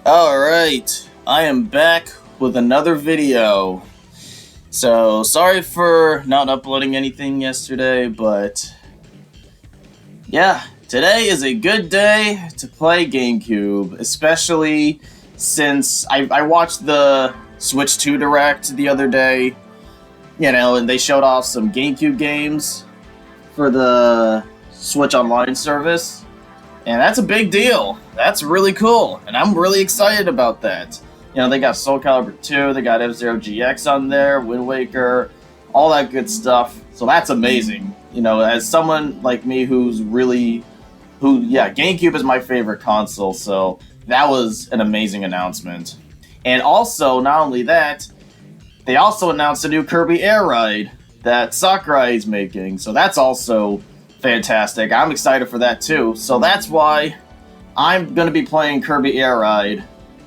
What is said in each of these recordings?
Alright, I am back with another video. So, sorry for not uploading anything yesterday, but yeah, today is a good day to play GameCube, especially since I watched the Switch 2 Direct the other day, and they showed off some GameCube games for the Switch Online service. And that's a big deal. That's really cool. And I'm really excited about that. They got Soul Calibur 2, they got F-Zero GX on there, Wind Waker, all that good stuff. So that's amazing. As someone like me GameCube is my favorite console, so that was an amazing announcement. And also, not only that, they also announced a new Kirby Air Ride that Sakurai is making. So that's also fantastic. I'm excited for that too. So that's why I'm going to be playing Kirby Air Ride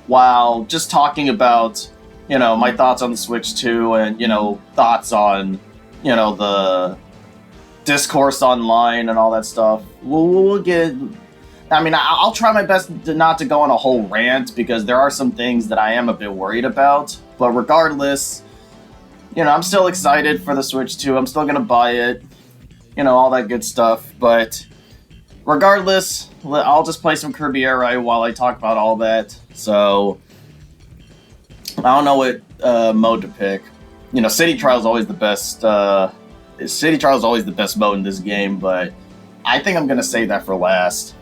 while just talking about, my thoughts on the Switch 2 and, thoughts on, the discourse online and all that stuff. We'll get... I'll try my best not to go on a whole rant because there are some things that I am a bit worried about. But regardless, I'm still excited for the Switch 2. I'm still going to buy it. All that good stuff, but regardless, I'll just play some Kirby Air Ride while I talk about all that. So, I don't know what mode to pick. City Trial is always the best. City Trial is always the best mode in this game, but I think I'm gonna save that for last.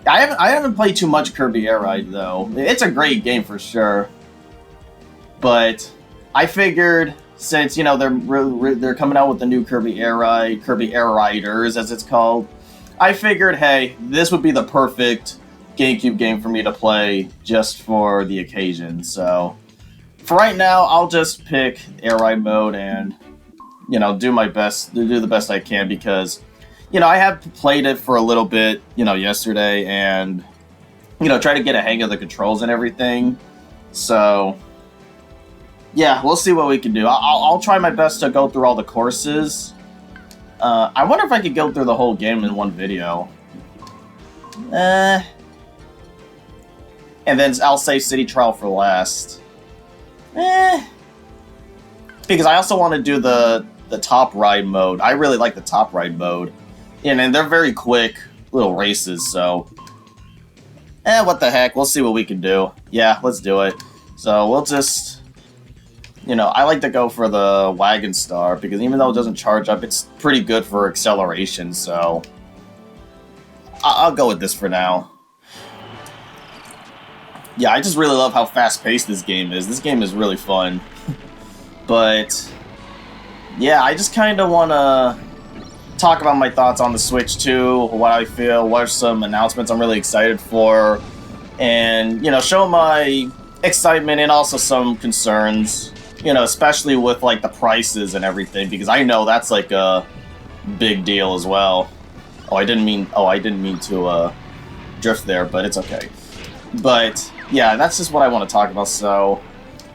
I haven't played too much Kirby Air Ride though. It's a great game for sure, but I figured, since they're coming out with the new Kirby Air Ride, Kirby Air Riders as it's called, I figured, hey, this would be the perfect GameCube game for me to play just for the occasion. So for right now, I'll just pick Air Ride mode and do my best to do the best I can because I have played it for a little bit yesterday and try to get a hang of the controls and everything. So yeah, we'll see what we can do. I'll try my best to go through all the courses. I wonder if I could go through the whole game in one video. And then I'll save City Trial for last. Because I also want to do the Top Ride mode. I really like the Top Ride mode. And they're very quick little races, so... what the heck, we'll see what we can do. Yeah, let's do it. So we'll just... I like to go for the Wagon Star, because even though it doesn't charge up, it's pretty good for acceleration, so... I'll go with this for now. Yeah, I just really love how fast-paced this game is. This game is really fun. But... yeah, I just kind of want to talk about my thoughts on the Switch 2, what I feel, what are some announcements I'm really excited for, and, show my excitement and also some concerns. Especially with, the prices and everything, because I know that's, a big deal as well. I didn't mean to, drift there, but it's okay. But, yeah, that's just what I want to talk about, so...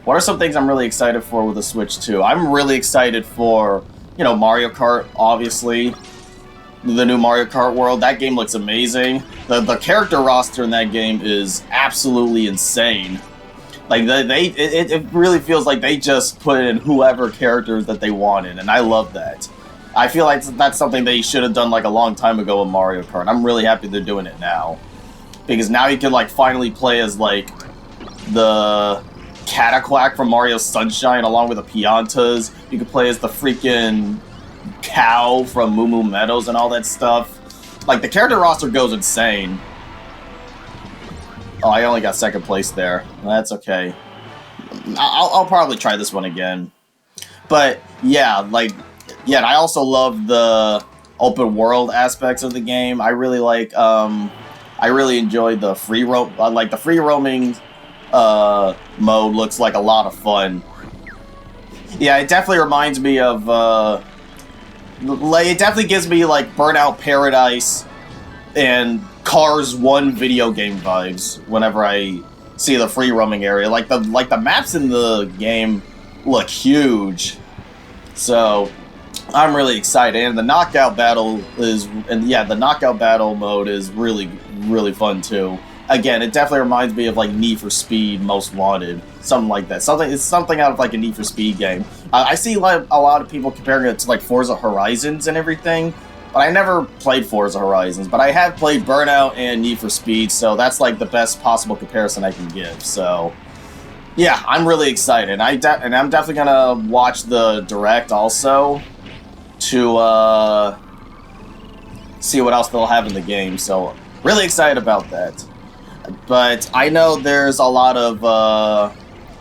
what are some things I'm really excited for with the Switch 2? I'm really excited for, Mario Kart, obviously. The new Mario Kart World, that game looks amazing. The character roster in that game is absolutely insane. It really feels like they just put in whoever characters that they wanted, and I love that. I feel like that's something they should have done a long time ago with Mario Kart. I'm really happy they're doing it now. Because now you can finally play as the Cataquack from Mario Sunshine along with the Piantas. You can play as the freaking cow from Moo Moo Meadows and all that stuff. The character roster goes insane. Oh, I only got second place there. That's okay. I'll probably try this one again. But, yeah, I also love the open world aspects of the game. I really I really enjoyed the free roam, the free roaming mode looks like a lot of fun. Yeah, it definitely reminds me of, it definitely gives me, Burnout Paradise and Cars 1 video game vibes whenever I see the free roaming area. The maps in the game look huge. So, I'm really excited. And the knockout battle mode is really, really fun too. again, it definitely reminds me of like Need for Speed Most Wanted, something like that. It's something out of like a Need for Speed game. I see a lot of people comparing it to like Forza Horizons and everything, but I never played Forza Horizons. But I have played Burnout and Need for Speed, so that's like the best possible comparison I can give. So yeah, I'm really excited. And I'm definitely gonna watch the Direct also to see what else they'll have in the game. So really excited about that. But I know there's a lot of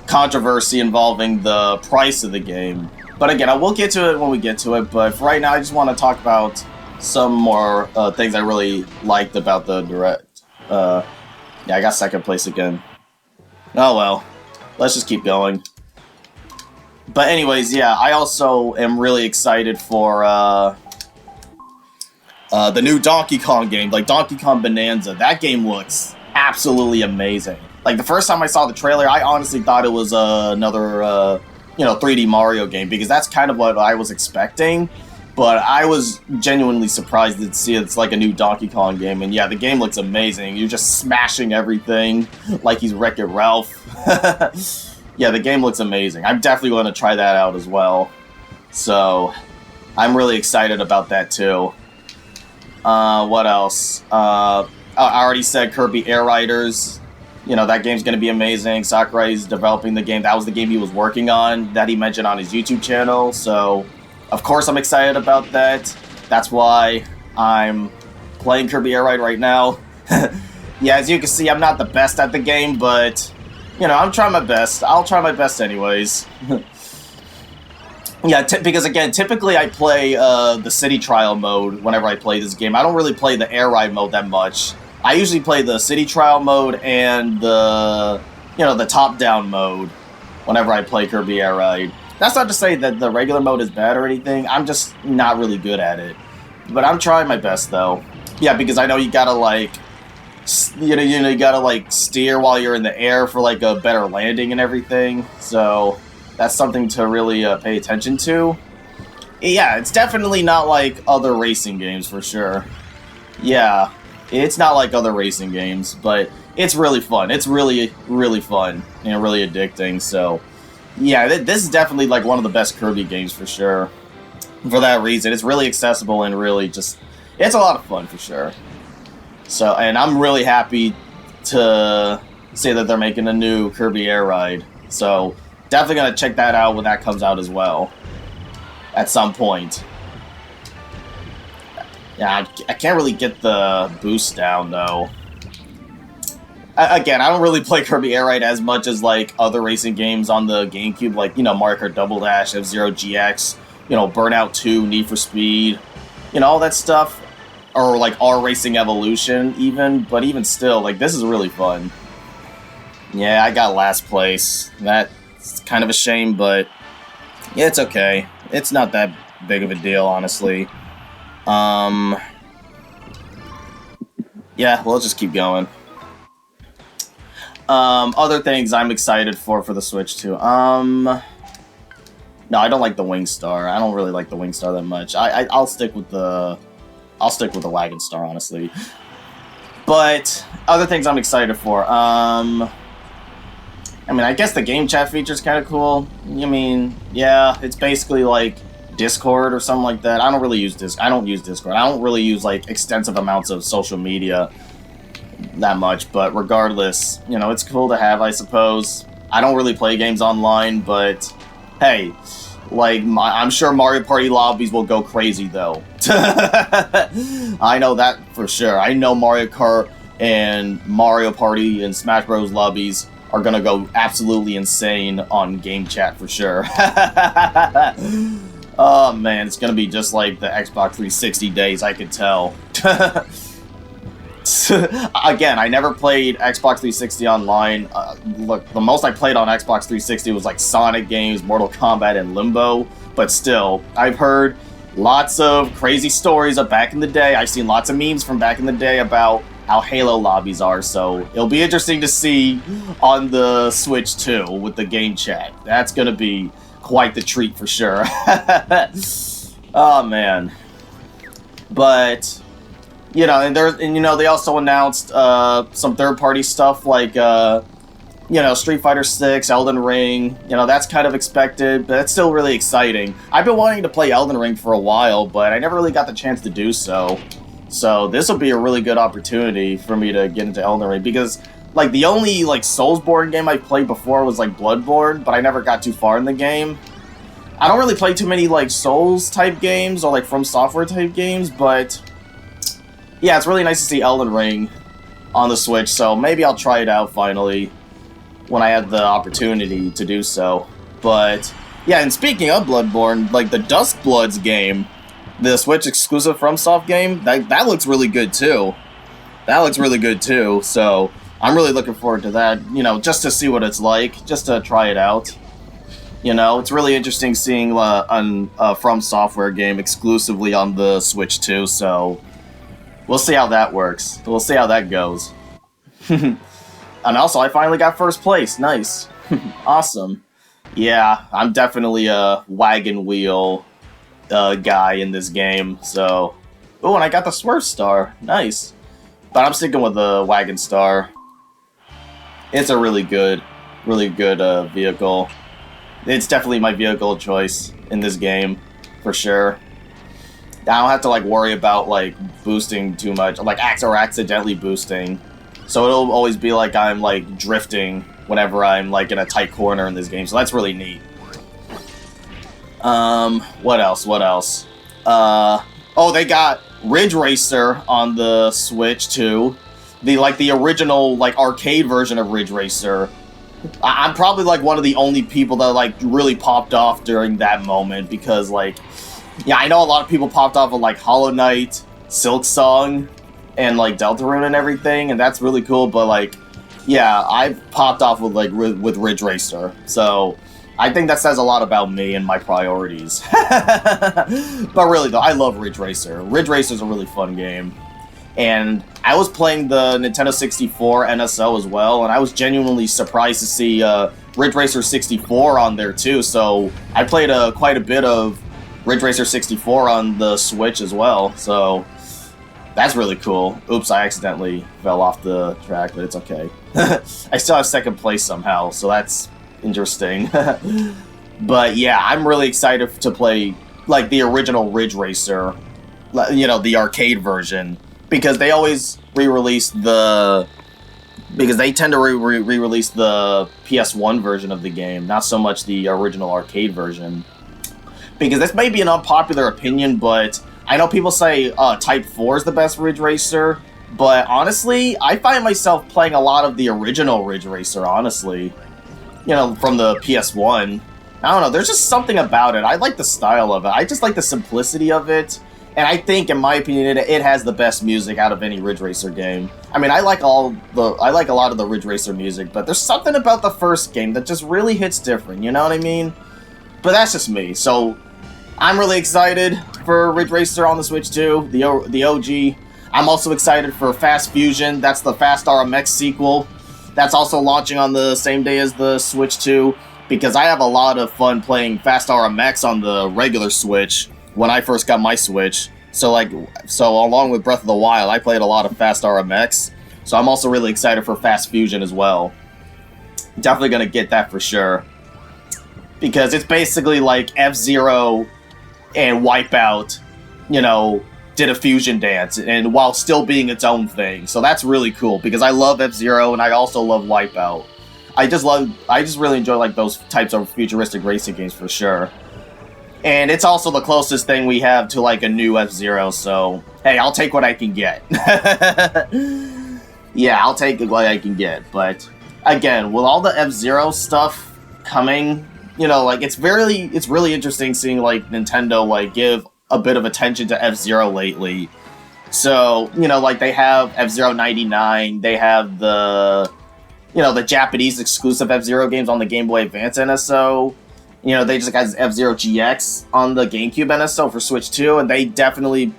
controversy involving the price of the game. But again, I will get to it when we get to it. But for right now, I just want to talk about some more things I really liked about the Direct. Yeah, I got second place again. Oh well. Let's just keep going. But anyways, yeah, I also am really excited for the new Donkey Kong game, like Donkey Kong Bonanza. That game looks absolutely amazing. Like, the first time I saw the trailer, I honestly thought it was another, 3D Mario game, because that's kind of what I was expecting. But I was genuinely surprised to see it's like a new Donkey Kong game. And yeah, the game looks amazing. You're just smashing everything like he's Wreck-It Ralph. Yeah, the game looks amazing. I'm definitely going to try that out as well. So, I'm really excited about that too. What else? I already said Kirby Air Riders. You know, that game's going to be amazing. Sakurai's developing the game. That was the game he was working on that he mentioned on his YouTube channel. So, of course, I'm excited about that. That's why I'm playing Kirby Air Ride right now. Yeah, as you can see, I'm not the best at the game, but, you know, I'm trying my best. I'll try my best anyways. Yeah, because, again, typically I play the City Trial mode whenever I play this game. I don't really play the Air Ride mode that much. I usually play the City Trial mode and the top-down mode whenever I play Kirby Air Ride. That's not to say that the regular mode is bad or anything. I'm just not really good at it. But I'm trying my best, though. Yeah, because I know you gotta, like, you gotta, like, steer while you're in the air for, like, a better landing and everything. So that's something to really pay attention to. Yeah, it's definitely not like other racing games, for sure. Yeah, it's not like other racing games, but it's really fun. It's really, really fun and really addicting, so yeah, this is definitely like one of the best Kirby games for sure. For that reason, it's really accessible and really just, it's a lot of fun for sure. So, and I'm really happy to say that they're making a new Kirby Air Ride. So, definitely gonna check that out when that comes out as well. At some point. Yeah, I can't really get the boost down though. Again, I don't really play Kirby Air Ride as much as, like, other racing games on the GameCube, like, you know, Mario Kart Double Dash, F-Zero GX, you know, Burnout 2, Need for Speed, you know, all that stuff. Or, like, R-Racing Evolution, even. But even still, like, this is really fun. Yeah, I got last place. That's kind of a shame, but yeah, it's okay. It's not that big of a deal, honestly. Yeah, we'll just keep going. Other things I'm excited for the Switch too. No, I don't like the Wing Star. I don't really like the Wing Star that much. I'll stick with the Wagon Star, honestly. But other things I'm excited for. I mean, I guess the game chat feature is kind of cool. I mean, yeah, it's basically like Discord or something like that. I don't really use Discord. I don't use Discord. I don't really use like extensive amounts of social media that much, but regardless, you know, it's cool to have, I suppose. I don't really play games online, but hey, like, I'm sure Mario Party lobbies will go crazy, though. I know that for sure. I know Mario Kart and Mario Party and Smash Bros. Lobbies are gonna go absolutely insane on game chat for sure. Oh man, it's gonna be just like the Xbox 360 days, I could tell. Again, I never played Xbox 360 online. Look, the most I played on Xbox 360 was like Sonic games, Mortal Kombat, and Limbo. But still, I've heard lots of crazy stories of back in the day. I've seen lots of memes from back in the day about how Halo lobbies are. So it'll be interesting to see on the Switch too with the game chat. That's gonna be quite the treat for sure. Oh man. But And they also announced some third-party stuff like Street Fighter 6, Elden Ring. That's kind of expected, but it's still really exciting. I've been wanting to play Elden Ring for a while, but I never really got the chance to do so. So this will be a really good opportunity for me to get into Elden Ring, because like the only like Soulsborne game I played before was like Bloodborne, but I never got too far in the game. I don't really play too many like Souls type games or like From Software type games, but yeah, it's really nice to see Elden Ring on the Switch, so maybe I'll try it out finally when I have the opportunity to do so. But yeah, and speaking of Bloodborne, like the Duskbloods game, the Switch exclusive FromSoft game, that looks really good too. That looks really good too, so I'm really looking forward to that, just to see what it's like, just to try it out. It's really interesting seeing a From Software game exclusively on the Switch too, so we'll see how that works. We'll see how that goes. And also, I finally got first place. Nice. Awesome. Yeah, I'm definitely a wagon wheel guy in this game, so... Oh, and I got the Swerve Star. Nice. But I'm sticking with the Wagon Star. It's a really good vehicle. It's definitely my vehicle of choice in this game, for sure. I don't have to, worry about, boosting too much, or accidentally boosting. So it'll always be like I'm, drifting whenever I'm, in a tight corner in this game. So that's really neat. What else? Oh, they got Ridge Racer on the Switch, too. The original, arcade version of Ridge Racer. I'm probably, one of the only people that, really popped off during that moment. Because, yeah, I know a lot of people popped off of, Hollow Knight, Silksong, and Deltarune and everything, and that's really cool, but yeah, I've popped off with with Ridge Racer, so I think that says a lot about me and my priorities. But really though, I love Ridge Racer. Ridge Racer's a really fun game, and I was playing the Nintendo 64 NSO as well, and I was genuinely surprised to see Ridge Racer 64 on there too, so I played quite a bit of Ridge Racer 64 on the Switch as well, so that's really cool. Oops, I accidentally fell off the track, but it's okay. I still have second place somehow, so that's interesting. But yeah, I'm really excited to play the original Ridge Racer, the arcade version, because they always re-release because they tend to re-release the PS1 version of the game, not so much the original arcade version. Because this may be an unpopular opinion, but I know people say Type 4 is the best Ridge Racer, but honestly, I find myself playing a lot of the original Ridge Racer, honestly. From the PS1. I don't know, there's just something about it. I like the style of it. I just like the simplicity of it. And I think, in my opinion, it has the best music out of any Ridge Racer game. I mean, I like a lot of the Ridge Racer music, but there's something about the first game that just really hits different, you know what I mean? But that's just me, so I'm really excited for Ridge Racer on the Switch too, the OG. I'm also excited for Fast Fusion. That's the Fast RMX sequel. That's also launching on the same day as the Switch 2, because I have a lot of fun playing Fast RMX on the regular Switch when I first got my Switch. So along with Breath of the Wild, I played a lot of Fast RMX. So I'm also really excited for Fast Fusion as well. Definitely gonna get that for sure, because it's basically like F-Zero and Wipeout, did a fusion dance, and while still being its own thing. So that's really cool, because I love F-Zero and I also love Wipeout. I just really enjoy those types of futuristic racing games for sure. And it's also the closest thing we have to a new F-Zero, so hey, I'll take what I can get. Yeah, I'll take what I can get, but again, with all the F-Zero stuff coming, it's really interesting seeing Nintendo give a bit of attention to F-Zero lately. So, they have F-Zero 99, they have the Japanese exclusive F-Zero games on the Game Boy Advance NSO. They just got F-Zero GX on the GameCube NSO for Switch 2, and they definitely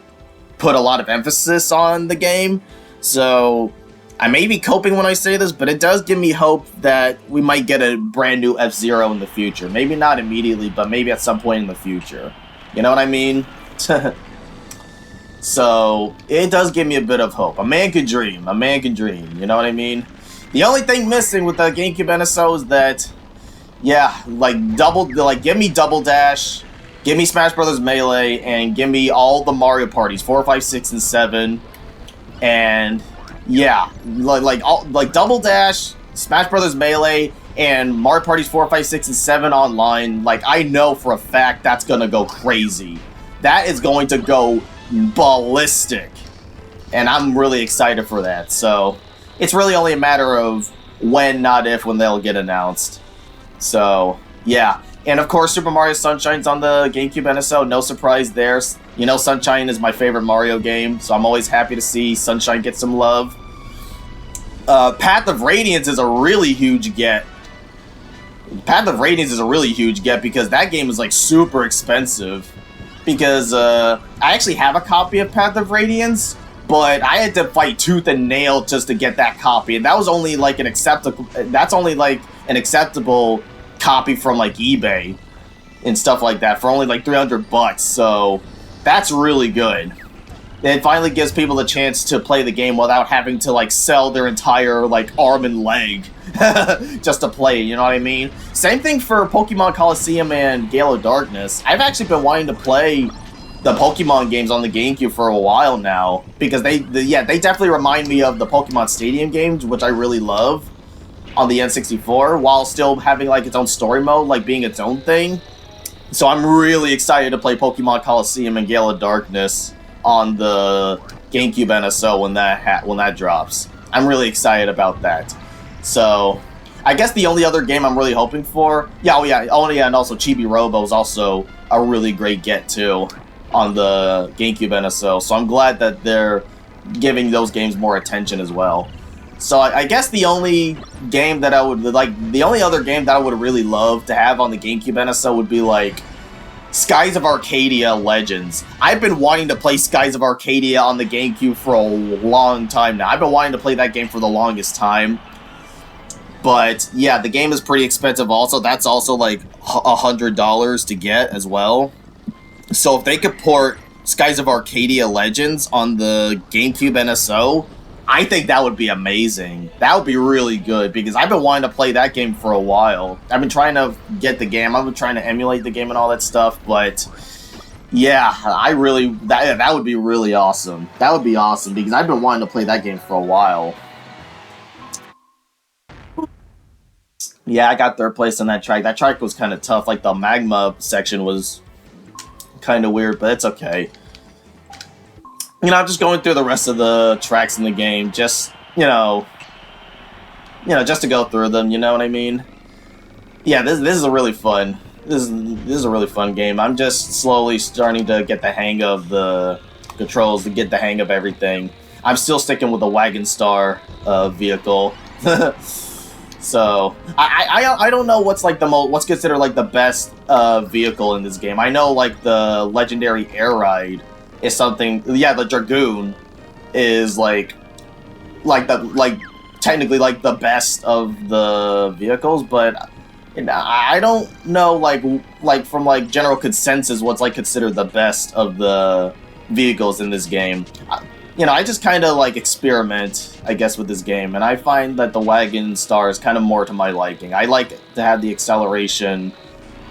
put a lot of emphasis on the game. So I may be coping when I say this, but it does give me hope that we might get a brand new F-Zero in the future. Maybe not immediately, but maybe at some point in the future. You know what I mean? So it does give me a bit of hope. A man can dream. A man can dream. You know what I mean? The only thing missing with the GameCube NSO is that, yeah, give me Double Dash, give me Smash Brothers Melee, and give me all the Mario parties, 4, 5, 6, and 7. And yeah, like Double Dash, Smash Brothers Melee, and Mario Parties 4, 5, 6, and 7 online. Like, I know for a fact that's gonna go crazy. That is going to go ballistic. And I'm really excited for that. So it's really only a matter of when, not if, when they'll get announced. So yeah. And of course, Super Mario Sunshine's on the GameCube NSO. No surprise there. You know, Sunshine is my favorite Mario game, so I'm always happy to see Sunshine get some love. Path of Radiance is a really huge get. Path of Radiance is a really huge get because that game is like super expensive. Because I actually have a copy of Path of Radiance, but I had to fight tooth and nail just to get that copy, and that was only like an acceptable. That's only like an acceptable copy from like eBay and stuff like that for only like $300. So that's really good. It finally gives people the chance to play the game without having to like sell their entire like arm and leg just to play, you know what I mean? Same thing for Pokemon Coliseum and Gale of Darkness. I've actually been wanting to play the Pokemon games on the GameCube for a while now because they definitely remind me of the Pokemon Stadium games, which I really love on the N64, while still having like its own story mode, like being its own thing. So I'm really excited to play Pokemon Coliseum and Gale of Darkness on the GameCube NSO when that drops. I'm really excited about that. So I guess the only other game I'm really hoping for, and also Chibi Robo is also a really great get too on the GameCube NSO. So I'm glad that they're giving those games more attention as well. So I guess the only game that I would the only other game that I would really love to have on the GameCube NSO would be like Skies of Arcadia Legends. I've been wanting to play Skies of Arcadia on the GameCube for a long time now. I've been wanting to play that game for the longest time. But yeah, the game is pretty expensive also. That's also like $100 to get as well. So if they could port Skies of Arcadia Legends on the GameCube NSO, I think that would be amazing. That would be really good because I've been wanting to play that game for a while. I've been trying to get the game. I've been trying to emulate the game and all that stuff, but yeah, that would be really awesome. That would be awesome because I've been wanting to play that game for a while. Yeah, I got third place on that track. That track was kind of tough. Like the magma section was kind of weird, but it's okay. You know, I'm just going through the rest of the tracks in the game, just, just to go through them, you know what I mean? Yeah, this is a really fun, this is a really fun game. I'm just slowly starting to get the hang of the controls, to get the hang of everything. I'm still sticking with the Wagon Star vehicle. So, I don't know what's like what's considered like the best vehicle in this game. I know like the Legendary Air Ride is something, the Dragoon is technically like the best of the vehicles, but I don't know like from like general consensus what's like considered the best of the vehicles in this game. I just kind of like experiment, I guess, with this game, and I find that the Wagon Star is kind of more to my liking. I like to have the acceleration.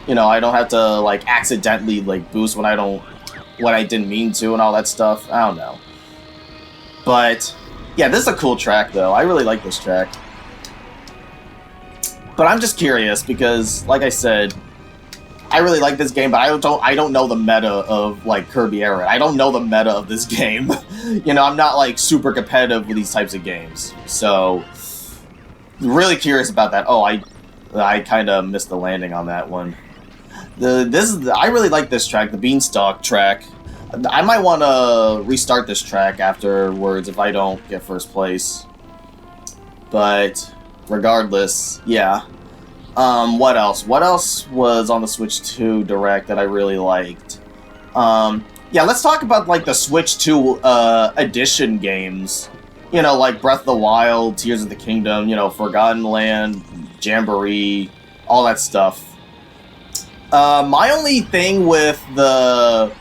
I don't have to like accidentally like boost when I didn't mean to and all that stuff. I don't know. But yeah, this is a cool track though. I really like this track. But I'm just curious because, like I said, I really like this game, but I don't know the meta of like Kirby Air Ride. I don't know the meta of this game. I'm not like super competitive with these types of games. So really curious about that. Oh, I kind of missed the landing on that one. I really like this track, the Beanstalk track. I might want to restart this track afterwards if I don't get first place. But regardless, yeah. What else? What else was on the Switch 2 Direct that I really liked? Yeah, let's talk about like the Switch 2 edition games. Like Breath of the Wild, Tears of the Kingdom, Forgotten Land, Jamboree, all that stuff. My only thing with the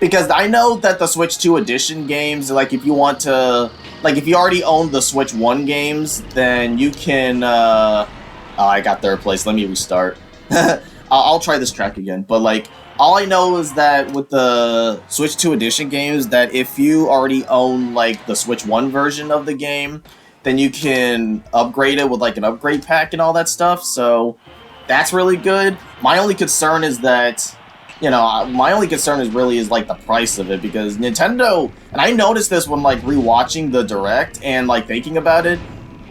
because I know that the Switch 2 edition games, like if you want to, like if you already own the Switch 1 games, then you can, oh, I got third place, let me restart. I'll try this track again, but like, all I know is that with the Switch 2 edition games, that if you already own like the Switch 1 version of the game, then you can upgrade it with like an upgrade pack and all that stuff, so that's really good. My only concern is that, you know, my only concern is really like the price of it, because Nintendo, and I noticed this when like rewatching the Direct and like thinking about it,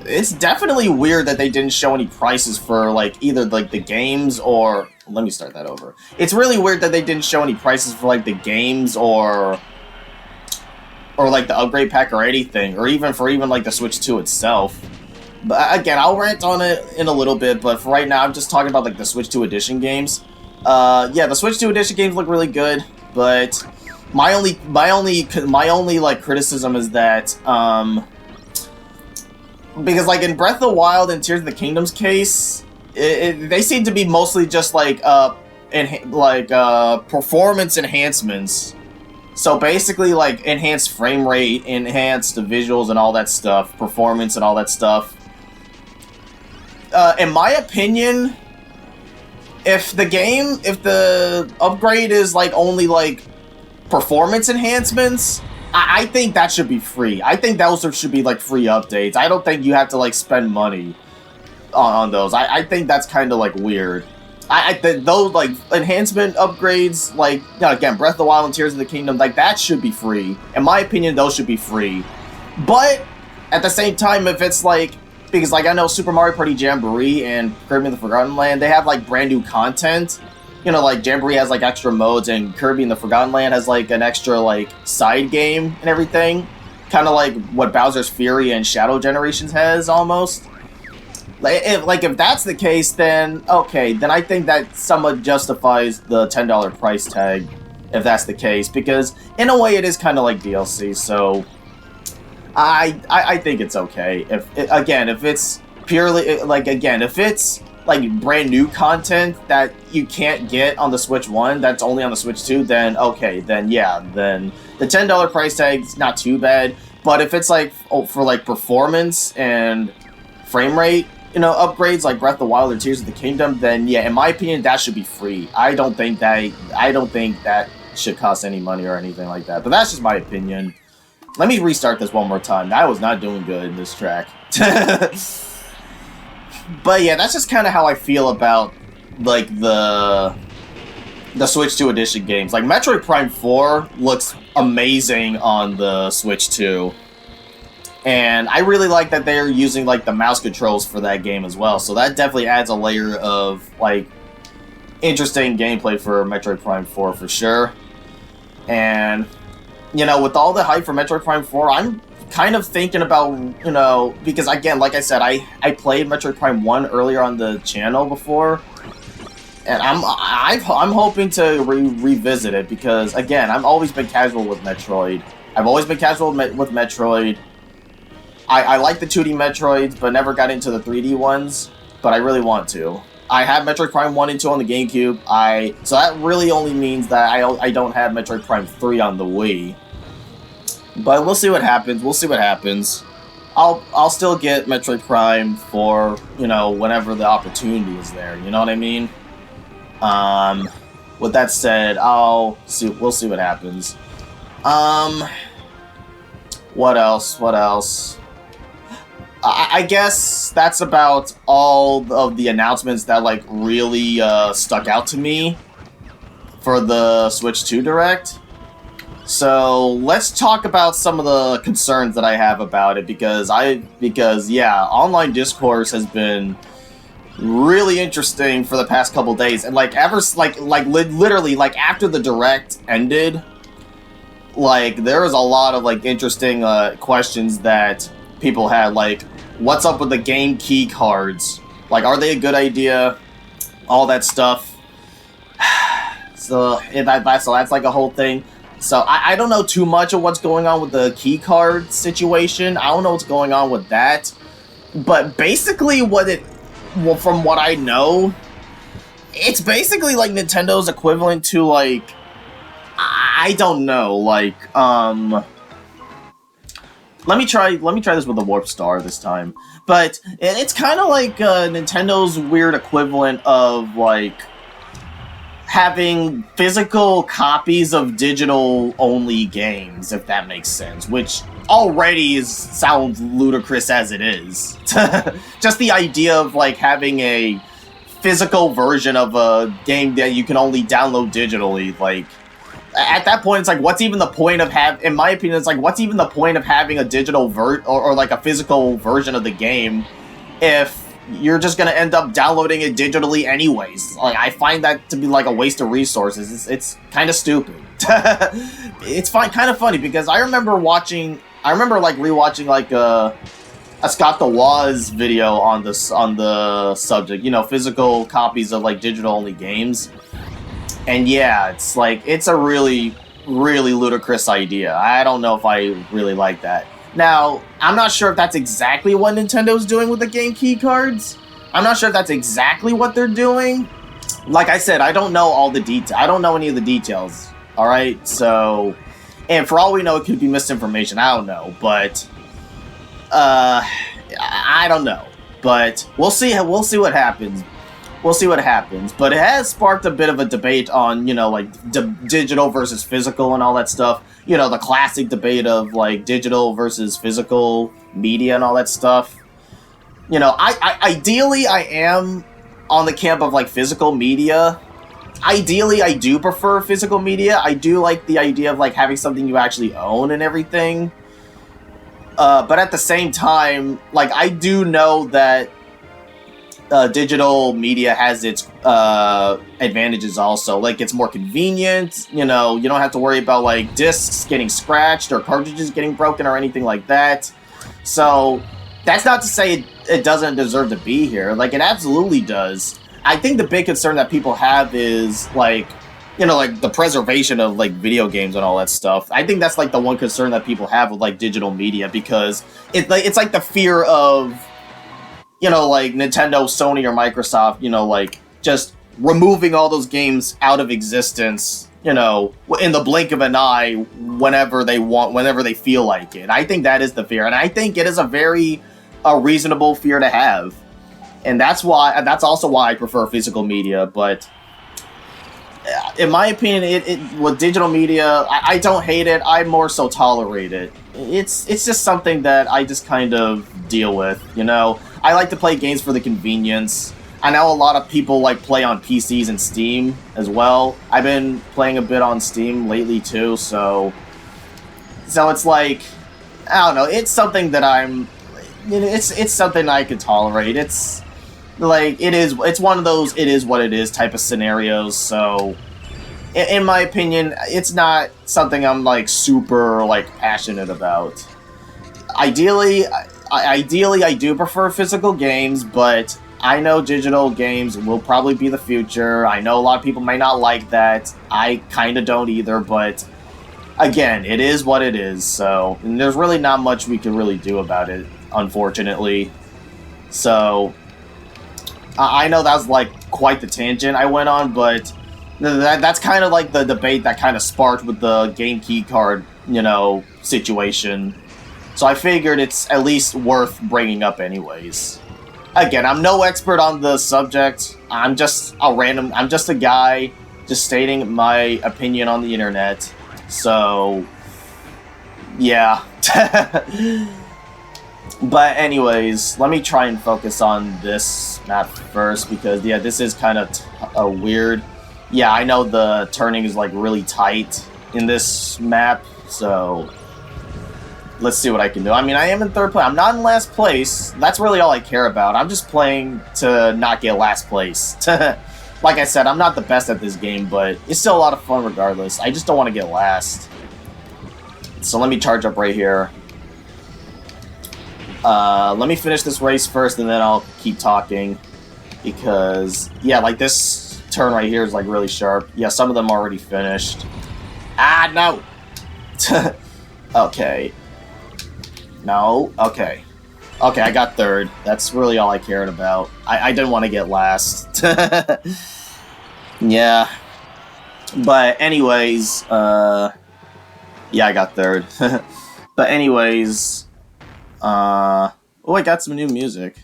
it's definitely weird that they didn't show any prices for like either like the games or, let me start that over. It's really weird that they didn't show any prices for like the games or like the upgrade pack or anything, or even for like the Switch 2 itself. But again, I'll rant on it in a little bit, but for right now, I'm just talking about like the Switch 2 edition games. Yeah, the Switch 2 edition games look really good, but my only like criticism is that because like in Breath of the Wild and Tears of the Kingdom's case, they seem to be mostly just like performance enhancements. So basically, like enhanced frame rate, enhanced the visuals and all that stuff, performance and all that stuff. In my opinion, if the upgrade is like only like performance enhancements, I think that should be free. I think those should be like free updates. I don't think you have to like spend money on those. I think that's kind of like weird. Those like enhancement upgrades, like, you know, again, Breath of the Wild and Tears of the Kingdom, like that should be free. In my opinion, those should be free. But at the same time, if it's like, because like I know Super Mario Party Jamboree and Kirby in the Forgotten Land, they have like brand new content. You know, like Jamboree has like extra modes, and Kirby in the Forgotten Land has like an extra like side game and everything, kind of like what Bowser's Fury and Shadow Generations has almost. If that's the case, then okay, then I think that somewhat justifies the $10 price tag, if that's the case, because in a way it is kind of like DLC. So I think it's okay. If it's purely like, again, if it's like brand new content that you can't get on the Switch 1, that's only on the Switch 2, then okay, then yeah, then the $10 price tag's not too bad. But if it's like for like performance and frame rate, you know, upgrades like Breath of the Wild or Tears of the Kingdom, then yeah, in my opinion, that should be free. I don't think that should cost any money or anything like that. But that's just my opinion. Let me restart this one more time. I was not doing good in this track. But yeah, that's just kind of how I feel about like the Switch 2 edition games. Like Metroid Prime 4 looks amazing on the Switch 2. And I really like that they're using like the mouse controls for that game as well. So that definitely adds a layer of like interesting gameplay for Metroid Prime 4 for sure. And you know, with all the hype for Metroid Prime 4, I'm kind of thinking about, you know, because again, like I said, I played Metroid Prime 1 earlier on the channel before. And I'm hoping to revisit it because again, I've always been casual with Metroid. I've always been casual with Metroid. I like the 2D Metroids, but never got into the 3D ones, but I really want to. I have Metroid Prime 1 and 2 on the GameCube, so that really only means that I don't have Metroid Prime 3 on the Wii. But we'll see what happens, I'll still get Metroid Prime 4, you know, whenever the opportunity is there, you know what I mean? With that said, we'll see what happens. What else? I guess that's about all of the announcements that like really stuck out to me for the Switch 2 Direct. So let's talk about some of the concerns that I have about it because yeah, online discourse has been really interesting for the past couple days, and like literally like after the Direct ended, like there was a lot of like interesting questions that people had, like what's up with the game key cards, like are they a good idea, all that stuff. So that's like a whole thing. So I don't know too much of what's going on with the key card situation. I don't know what's going on with that, but basically from what I know, it's basically like Nintendo's equivalent to like, I don't know. Like, let me try this with the Warp Star this time. But it's kind of like Nintendo's weird equivalent of like having physical copies of digital-only games, if that makes sense, which already sounds ludicrous as it is. Just the idea of like having a physical version of a game that you can only download digitally, like, at that point, it's like, what's even the point of in my opinion, it's like, what's even the point of having a digital or like a physical version of the game if you're just gonna end up downloading it digitally anyways? Like, I find that to be like a waste of resources. It's kind of stupid. It's kind of funny because I remember like rewatching like a Scott the Woz video on the subject, you know, physical copies of like digital only games. And yeah, it's like, it's a really, really ludicrous idea. I don't know if I really like that. Now, I'm not sure if that's exactly what Nintendo's doing with the game key cards. I'm not sure if that's exactly what they're doing. Like I said, I don't know all the details. I don't know any of the details. Alright, so... And for all we know, it could be misinformation. I don't know, but... I don't know. But we'll see what happens. We'll see what happens, but it has sparked a bit of a debate on, you know, like, digital versus physical and all that stuff. You know, the classic debate of, like, digital versus physical media and all that stuff. You know, ideally, I am on the camp of, like, physical media. Ideally, I do prefer physical media. I do like the idea of, like, having something you actually own and everything. But at the same time, like, I do know that digital media has its advantages also. Like, it's more convenient, you know, you don't have to worry about like discs getting scratched or cartridges getting broken or anything like that. So that's not to say it doesn't deserve to be here. Like, it absolutely does. I think the big concern that people have is like, you know, like the preservation of like video games and all that stuff. I think that's like the one concern that people have with like digital media, because it's like the fear of, you know, like Nintendo, Sony, or Microsoft, you know, like just removing all those games out of existence, you know, in the blink of an eye, whenever they want, whenever they feel like it. I think that is the fear, and I think it is a very reasonable fear to have, and that's also why I prefer physical media. But in my opinion, with digital media, I don't hate it. I more so tolerate it. It's just something that I just kind of deal with, you know. I like to play games for the convenience. I know a lot of people like play on PCs and Steam as well. I've been playing a bit on Steam lately too, so it's like, I don't know, it's something that it's something I could tolerate. It's like, it's one of those it is what it is type of scenarios, so in my opinion, it's not something I'm like super like passionate about. Ideally, I do prefer physical games, but I know digital games will probably be the future. I know a lot of people may not like that. I kind of don't either, but again, it is what it is, so and there's really not much we can really do about it, unfortunately. So, I know that was like quite the tangent I went on, but that's kind of like the debate that kind of sparked with the game key card, you know, situation. So I figured it's at least worth bringing up anyways. Again, I'm no expert on the subject. I'm just a guy just stating my opinion on the internet. So, yeah. But anyways, let me try and focus on this map first, because yeah, this is kind of weird. Yeah, I know the turning is like really tight in this map, so let's see what I can do. I mean, I am in third place. I'm not in last place. That's really all I care about. I'm just playing to not get last place. Like I said, I'm not the best at this game, but it's still a lot of fun regardless. I just don't want to get last. So let me charge up right here. Let me finish this race first, and then I'll keep talking. Because, yeah, like this turn right here is like really sharp. Yeah, some of them already finished. Ah, no! Okay. No? Okay. Okay, I got third. That's really all I cared about. I didn't want to get last. Yeah. But anyways, yeah, I got third. But anyways, oh, I got some new music.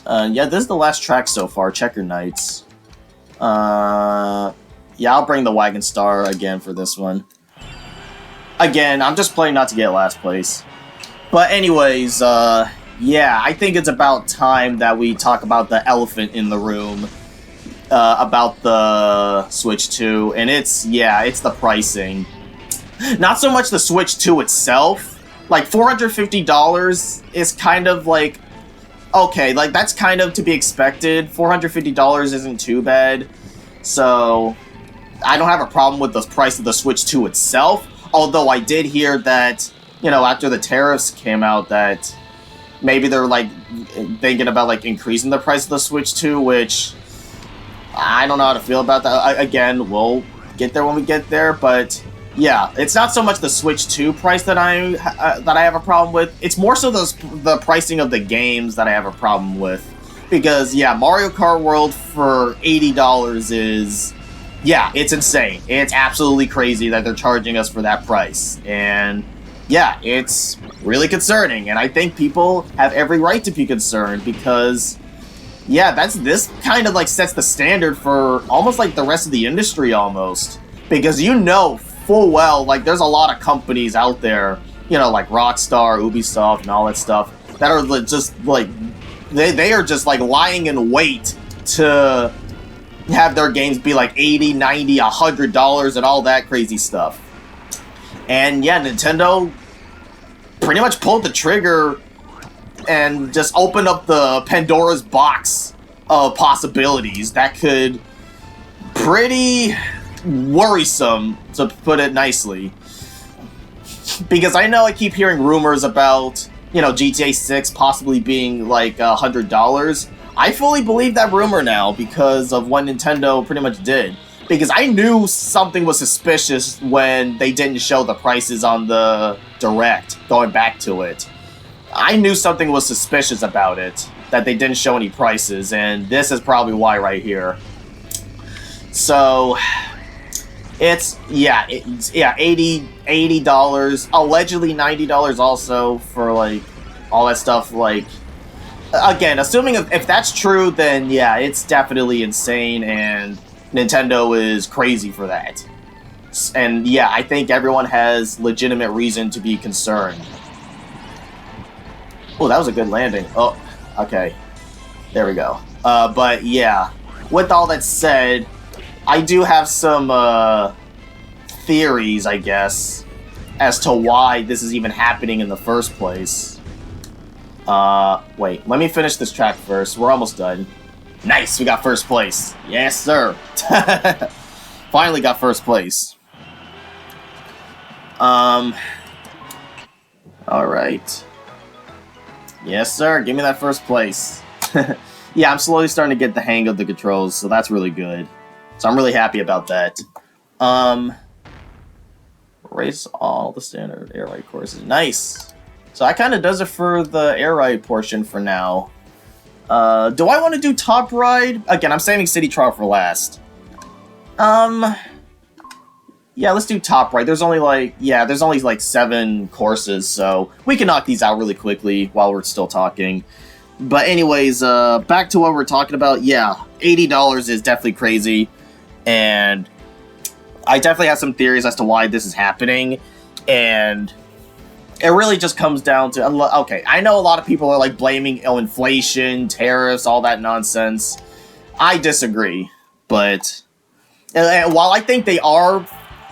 Yeah, this is the last track so far, Checker Nights. Yeah, I'll bring the Wagon Star again for this one. Again, I'm just playing not to get last place. But anyways, yeah, I think it's about time that we talk about the elephant in the room. About the Switch 2, and it's the pricing. Not so much the Switch 2 itself. Like, $450 is kind of like, okay, like, that's kind of to be expected. $450 isn't too bad. So, I don't have a problem with the price of the Switch 2 itself. Although I did hear that, you know, after the tariffs came out, that maybe they're, like, thinking about, like, increasing the price of the Switch 2, which I don't know how to feel about that. Again, we'll get there when we get there, but yeah, it's not so much the Switch 2 price that I have a problem with. It's more so the pricing of the games that I have a problem with. Because, yeah, Mario Kart World for $80 is... yeah, it's insane. It's absolutely crazy that they're charging us for that price. And, yeah, it's really concerning. And I think people have every right to be concerned because, yeah, this kind of, like, sets the standard for almost, like, the rest of the industry almost. Because you know full well, like, there's a lot of companies out there, you know, like Rockstar, Ubisoft, and all that stuff, that are just, like, they are just, like, lying in wait to have their games be like $80, $90, $100 and all that crazy stuff. And yeah, Nintendo pretty much pulled the trigger and just opened up the Pandora's box of possibilities that could pretty worrisome, to put it nicely. Because I know I keep hearing rumors about, you know, GTA 6 possibly being like $100. I fully believe that rumor now because of what Nintendo pretty much did. Because I knew something was suspicious when they didn't show the prices on the Direct, going back to it. I knew something was suspicious about it, that they didn't show any prices, and this is probably why right here. So, it's $80, allegedly $90 also for, like, all that stuff, like... Again, assuming if that's true, then yeah, it's definitely insane, and Nintendo is crazy for that. And yeah, I think everyone has legitimate reason to be concerned. Oh, that was a good landing. Oh, okay. There we go. But yeah, with all that said, I do have some theories, I guess, as to why this is even happening in the first place. Wait, let me finish this track first. We're almost done. Nice, we got first place. Yes, sir. Finally got first place. Alright. Yes, sir, give me that first place. Yeah, I'm slowly starting to get the hang of the controls, so that's really good. So I'm really happy about that. Race all the standard air ride courses. Nice! So that kind of does it for the air ride portion for now. Do I want to do top ride? Again, I'm saving City Trial for last. Yeah, let's do top ride. There's only like 7 courses, so we can knock these out really quickly while we're still talking. But anyways, back to what we're talking about. Yeah, $80 is definitely crazy, and I definitely have some theories as to why this is happening, and it really just comes down to, okay, I know a lot of people are like blaming inflation, tariffs, all that nonsense. I disagree, but while I think they are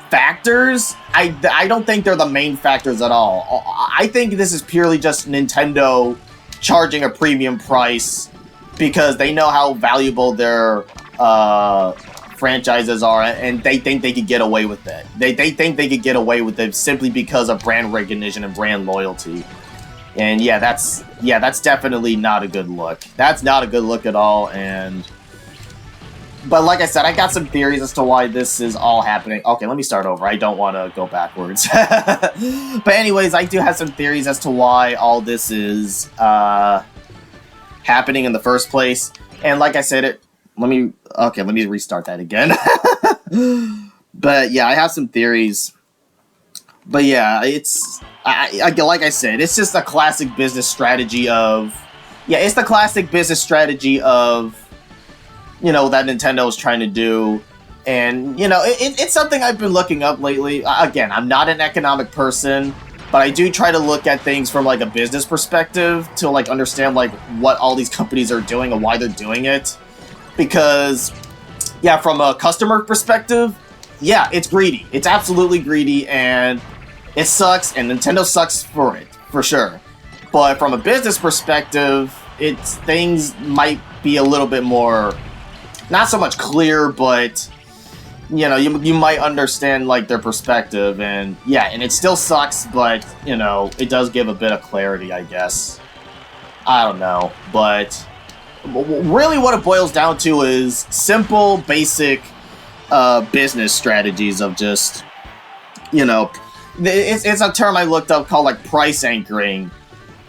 factors, I don't think they're the main factors at all. I think this is purely just Nintendo charging a premium price because they know how valuable their franchises are, and they think they could get away with it. They think they could get away with it simply because of brand recognition and brand loyalty. And yeah, that's definitely not a good look. That's not a good look at all. But like I said, I got some theories as to why this is all happening. Okay, let me start over. I don't want to go backwards. But anyways, I do have some theories as to why all this is happening in the first place. And like I said, let me restart that again. But yeah, I have some theories. But yeah, like I said, it's just a classic business strategy of, it's the classic business strategy of, that Nintendo is trying to do. And, it's something I've been looking up lately. Again, I'm not an economic person, but I do try to look at things from, like, a business perspective to, like, understand, like, what all these companies are doing and why they're doing it. Because, yeah, from a customer perspective, yeah, it's greedy. It's absolutely greedy, and it sucks, and Nintendo sucks for it, for sure. But from a business perspective, things might be a little bit more, not so much clear, but you might understand, like, their perspective, and it still sucks, but, it does give a bit of clarity, I guess. I don't know, but really what it boils down to is simple, basic business strategies of just, it's a term I looked up called, like, price anchoring.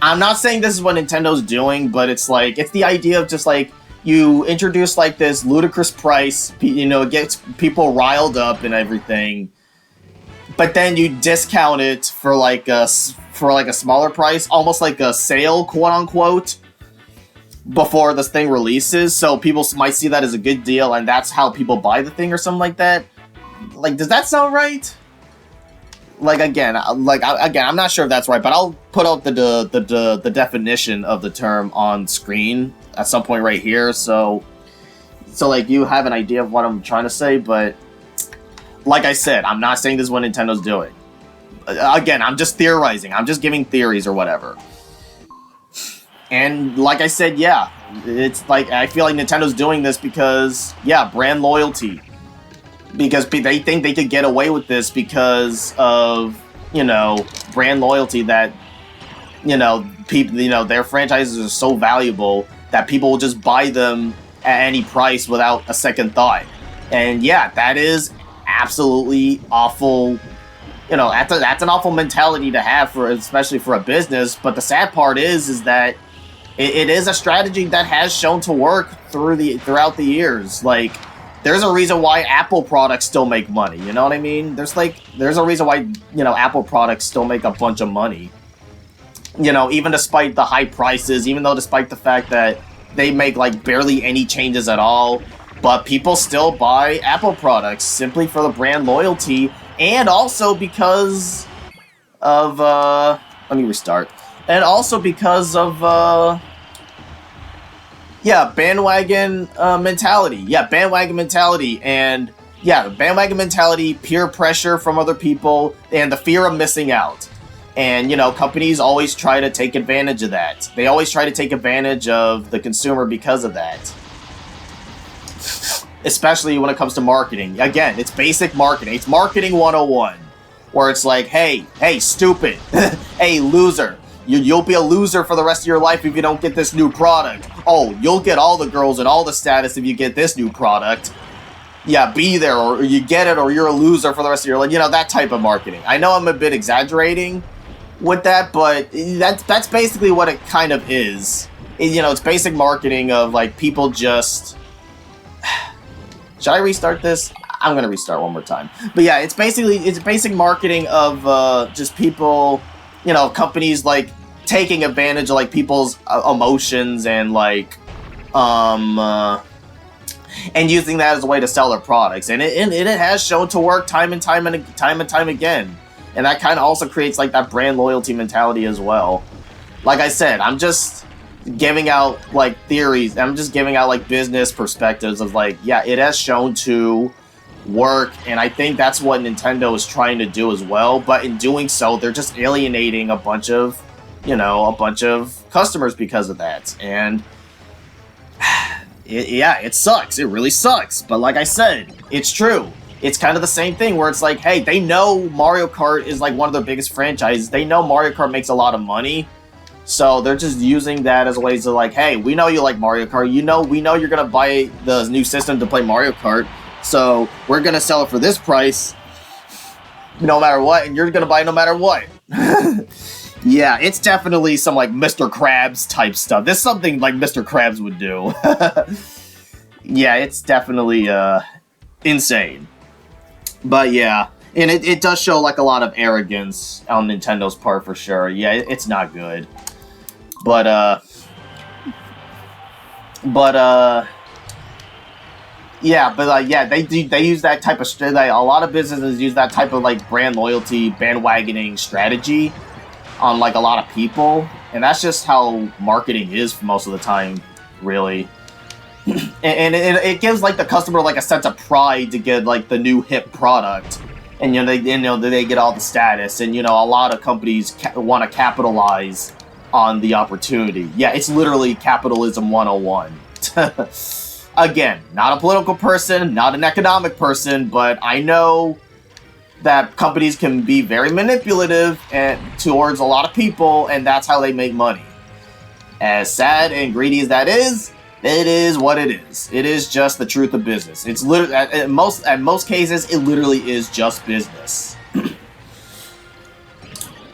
I'm not saying this is what Nintendo's doing, but it's like, it's the idea of just, like, you introduce, like, this ludicrous price, it gets people riled up and everything, but then you discount it for like a smaller price, almost like a sale, quote unquote, before this thing releases, so people might see that as a good deal, and that's how people buy the thing or something like that. Like, does that sound right? Again, I'm not sure if that's right, but I'll put out the definition of the term on screen at some point right here, so like you have an idea of what I'm trying to say. But like I said, I'm not saying this is what Nintendo's doing. Again, I'm just theorizing. I'm just giving theories or whatever. And like I said, it's like, I feel like Nintendo's doing this because, brand loyalty. Because they think they could get away with this because of, brand loyalty, that, people, their franchises are so valuable that people will just buy them at any price without a second thought. And that is absolutely awful. That's an awful mentality to have, especially for a business. But the sad part is that it is a strategy that has shown to work throughout the years. Like, there's a reason why Apple products still make money, you know what I mean? There's a reason why, Apple products still make a bunch of money. Even despite the high prices, despite the fact that they make, like, barely any changes at all, but people still buy Apple products simply for the brand loyalty, and also because of, let me restart. And also because of, bandwagon mentality. Bandwagon mentality. And, bandwagon mentality, peer pressure from other people, and the fear of missing out. And, companies always try to take advantage of that. They always try to take advantage of the consumer because of that. Especially when it comes to marketing. Again, it's basic marketing. It's marketing 101. Where it's like, hey, stupid. Hey, loser. You'll be a loser for the rest of your life if you don't get this new product. Oh, you'll get all the girls and all the status if you get this new product. Be there, or you get it, or you're a loser for the rest of your life. That type of marketing. I know I'm a bit exaggerating with that, but that's basically what it kind of is. It's basic marketing of, like, people just... Should I restart this? I'm gonna restart one more time. But it's basic marketing of just people, companies, like, taking advantage of, like, people's emotions and, like, and using that as a way to sell their products. And it has shown to work time and time again. And that kind of also creates, like, that brand loyalty mentality as well. Like I said, I'm just giving out, like, theories. I'm just giving out, like, business perspectives of, like, it has shown to work, and I think that's what Nintendo is trying to do as well. But in doing so, they're just alienating a bunch of customers because of that. And it sucks. It really sucks. But like I said, it's true. It's kind of the same thing where it's like, hey, they know Mario Kart is, like, one of their biggest franchises. They know Mario Kart makes a lot of money. So they're just using that as a way to, like, hey, we know you like Mario Kart. We know you're going to buy the new system to play Mario Kart. So we're going to sell it for this price no matter what, and you're going to buy it no matter what. It's definitely some, like, Mr. Krabs type stuff. This is something, like, Mr. Krabs would do. It's definitely insane. But yeah, and it does show like a lot of arrogance on Nintendo's part for sure. Yeah, it's not good. But yeah, they use that type of a lot of businesses use that type of like brand loyalty bandwagoning strategy on like a lot of people, and that's just how marketing is for most of the time, really. and it gives like the customer like a sense of pride to get like the new hip product, and they get all the status, and a lot of companies want to capitalize on the opportunity. Yeah, it's literally capitalism 101. Again, not a political person, not an economic person, but I know that companies can be very manipulative towards a lot of people, and that's how they make money. As sad and greedy as that is, it is what it is. It is just the truth of business. It's literally at most cases, it literally is just business.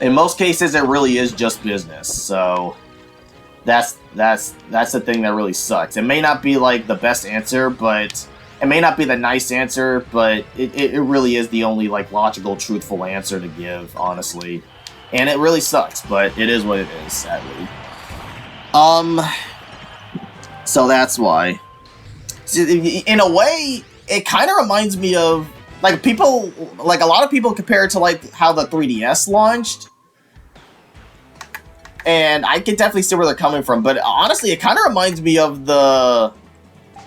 In most cases, it really is just business. So that's the thing that really sucks. It may not be like the best answer, but it may not be the nice answer, but it really is the only like logical, truthful answer to give, honestly. And it really sucks, but it is what it is, sadly. So that's why. In a way, it kind of reminds me of like people, like a lot of people compare it to like how the 3DS launched. And I can definitely see where they're coming from, but honestly, it kind of reminds me of the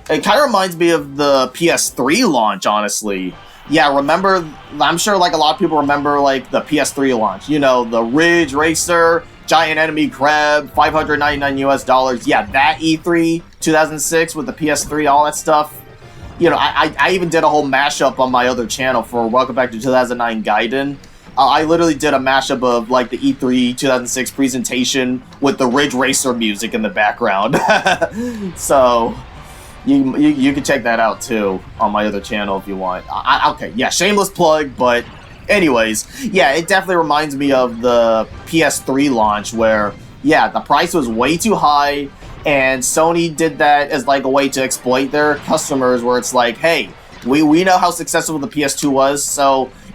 PS3 launch, honestly. Yeah, remember, I'm sure like a lot of people remember like the PS3 launch, the Ridge Racer, giant enemy crab, $599 US. Yeah, that E3 2006 with the PS3, all that stuff. I even did a whole mashup on my other channel for Welcome Back to 2009 Gaiden. I literally did a mashup of like the E3 2006 presentation with the Ridge Racer music in the background. So you can check that out too on my other channel if you want. Okay, yeah, shameless plug, but anyways, yeah, it definitely reminds me of the PS3 launch where, yeah, the price was way too high, and Sony did that as like a way to exploit their customers, where it's like, hey, we know how successful the PS2 was,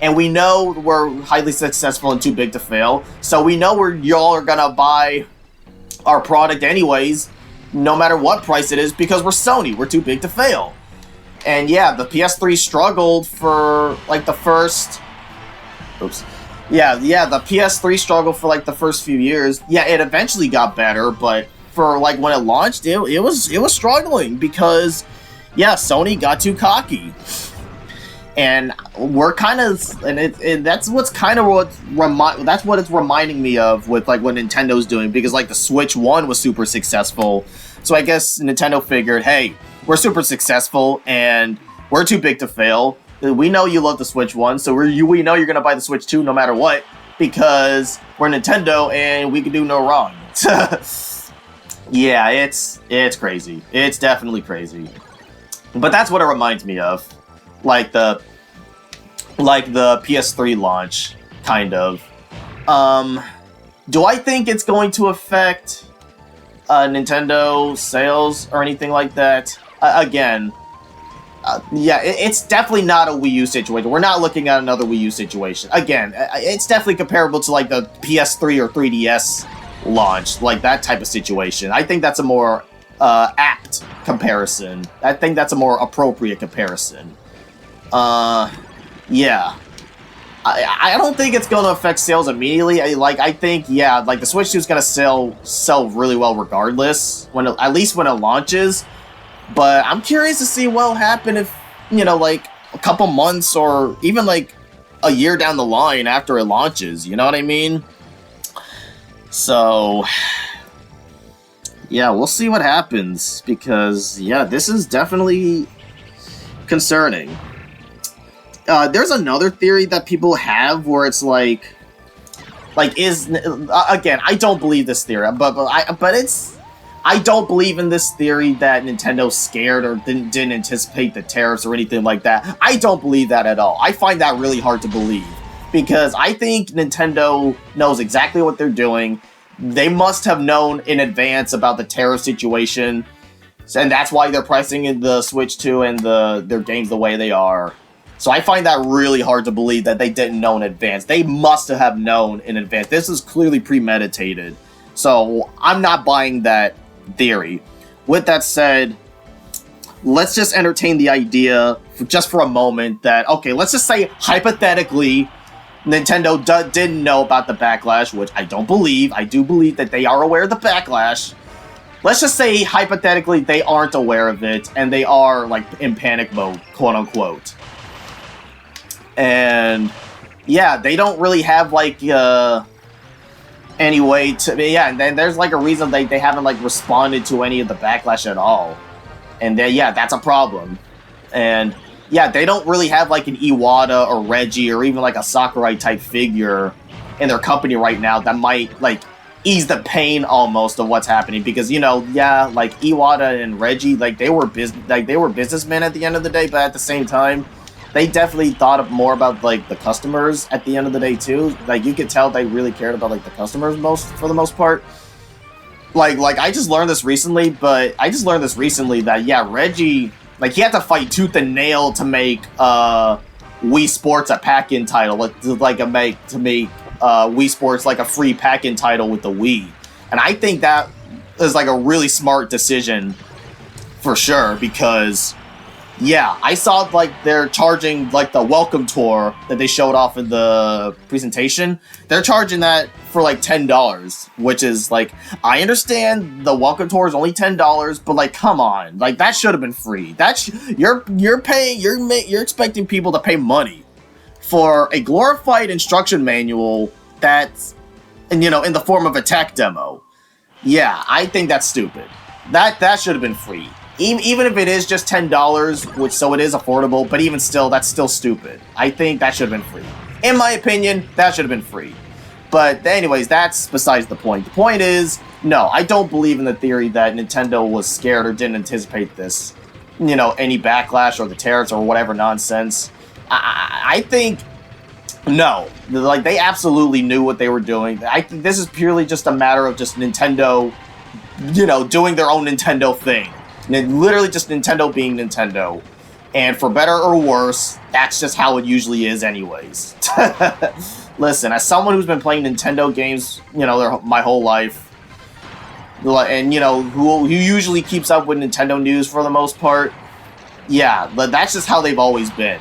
and we know we're highly successful and too big to fail, so we know y'all are gonna buy our product anyways, no matter what price it is, because we're Sony, we're too big to fail. And yeah, the PS3 struggled for like the first... the PS3 struggled for like the first few years. Yeah, it eventually got better, but for like when it launched, it was struggling because, yeah, Sony got too cocky. And we're kind of, and that's what's kind of that's what it's reminding me of with like what Nintendo's doing, because like the Switch 1 was super successful. So I guess Nintendo figured, hey, we're super successful and we're too big to fail. We know you love the Switch 1, so we know you're gonna buy the Switch 2 no matter what, because we're Nintendo and we can do no wrong. Yeah, it's crazy. It's definitely crazy. But that's what it reminds me of. Like the PS3 launch, kind of. Do I think it's going to affect Nintendo sales or anything like that? Again, yeah, it's definitely not a Wii U situation. We're not looking at another Wii U situation. Again, it's definitely comparable to like the PS3 or 3DS launch, like that type of situation. I think that's a more apt comparison. I think that's a more appropriate comparison. Yeah. I don't think it's going to affect sales immediately. I think, yeah, like the Switch 2 is going to sell really well regardless, at least when it launches. But I'm curious to see what will happen if, like a couple months or even like a year down the line after it launches. You know what I mean? So, yeah, we'll see what happens, because, yeah, this is definitely concerning. There's another theory that people have where it's like again, I don't believe this theory, I don't believe in this theory that Nintendo's scared or didn't anticipate the tariffs or anything like that. I don't believe that at all. I find that really hard to believe, because I think Nintendo knows exactly what they're doing. They must have known in advance about the tariff situation, and that's why they're pricing in the Switch 2 and their games the way they are. So I find that really hard to believe that they didn't know in advance. They must have known in advance. This is clearly premeditated. So I'm not buying that theory. With that said, let's just entertain the idea just for a moment that, okay, let's just say hypothetically Nintendo didn't know about the backlash, which I don't believe. I do believe that they are aware of the backlash. Let's just say hypothetically they aren't aware of it and they are like in panic mode, quote unquote. And yeah, they don't really have like any way to, yeah, and then there's like a reason they haven't like responded to any of the backlash at all. And then yeah, that's a problem. And yeah, they don't really have like an Iwata or Reggie or even like a Sakurai type figure in their company right now that might like ease the pain almost of what's happening, because you know, yeah, like Iwata and Reggie, like they were businessmen at the end of the day, but at the same time they definitely thought more about like the customers at the end of the day too. Like you could tell they really cared about like the customers for the most part. Like I just learned this recently that yeah, Reggie, like he had to fight tooth and nail to make Wii Sports a pack-in title, to make Wii Sports like a free pack-in title with the Wii. And I think that is like a really smart decision for sure, because yeah, I saw like they're charging like the welcome tour that they showed off in the presentation. They're charging that for like $10, which is like, I understand the welcome tour is only $10, but like, come on, like that should have been free. You're expecting people to pay money for a glorified instruction manual that's, you know, in the form of a tech demo. Yeah, I think that's stupid. That should have been free. Even if it is just $10, which so it is affordable, but even still, that's still stupid. I think that should have been free. In my opinion, that should have been free. But anyways, that's besides the point. The point is, no, I don't believe in the theory that Nintendo was scared or didn't anticipate this, you know, any backlash or the tariffs or whatever nonsense. I think, no, like they absolutely knew what they were doing. I think this is purely just a matter of just Nintendo, you know, doing their own Nintendo thing. Literally just Nintendo being Nintendo. And for better or worse, that's just how it usually is anyways. Listen, as someone who's been playing Nintendo games, you know, my whole life, and, you know, who usually keeps up with Nintendo news for the most part, yeah, but that's just how they've always been.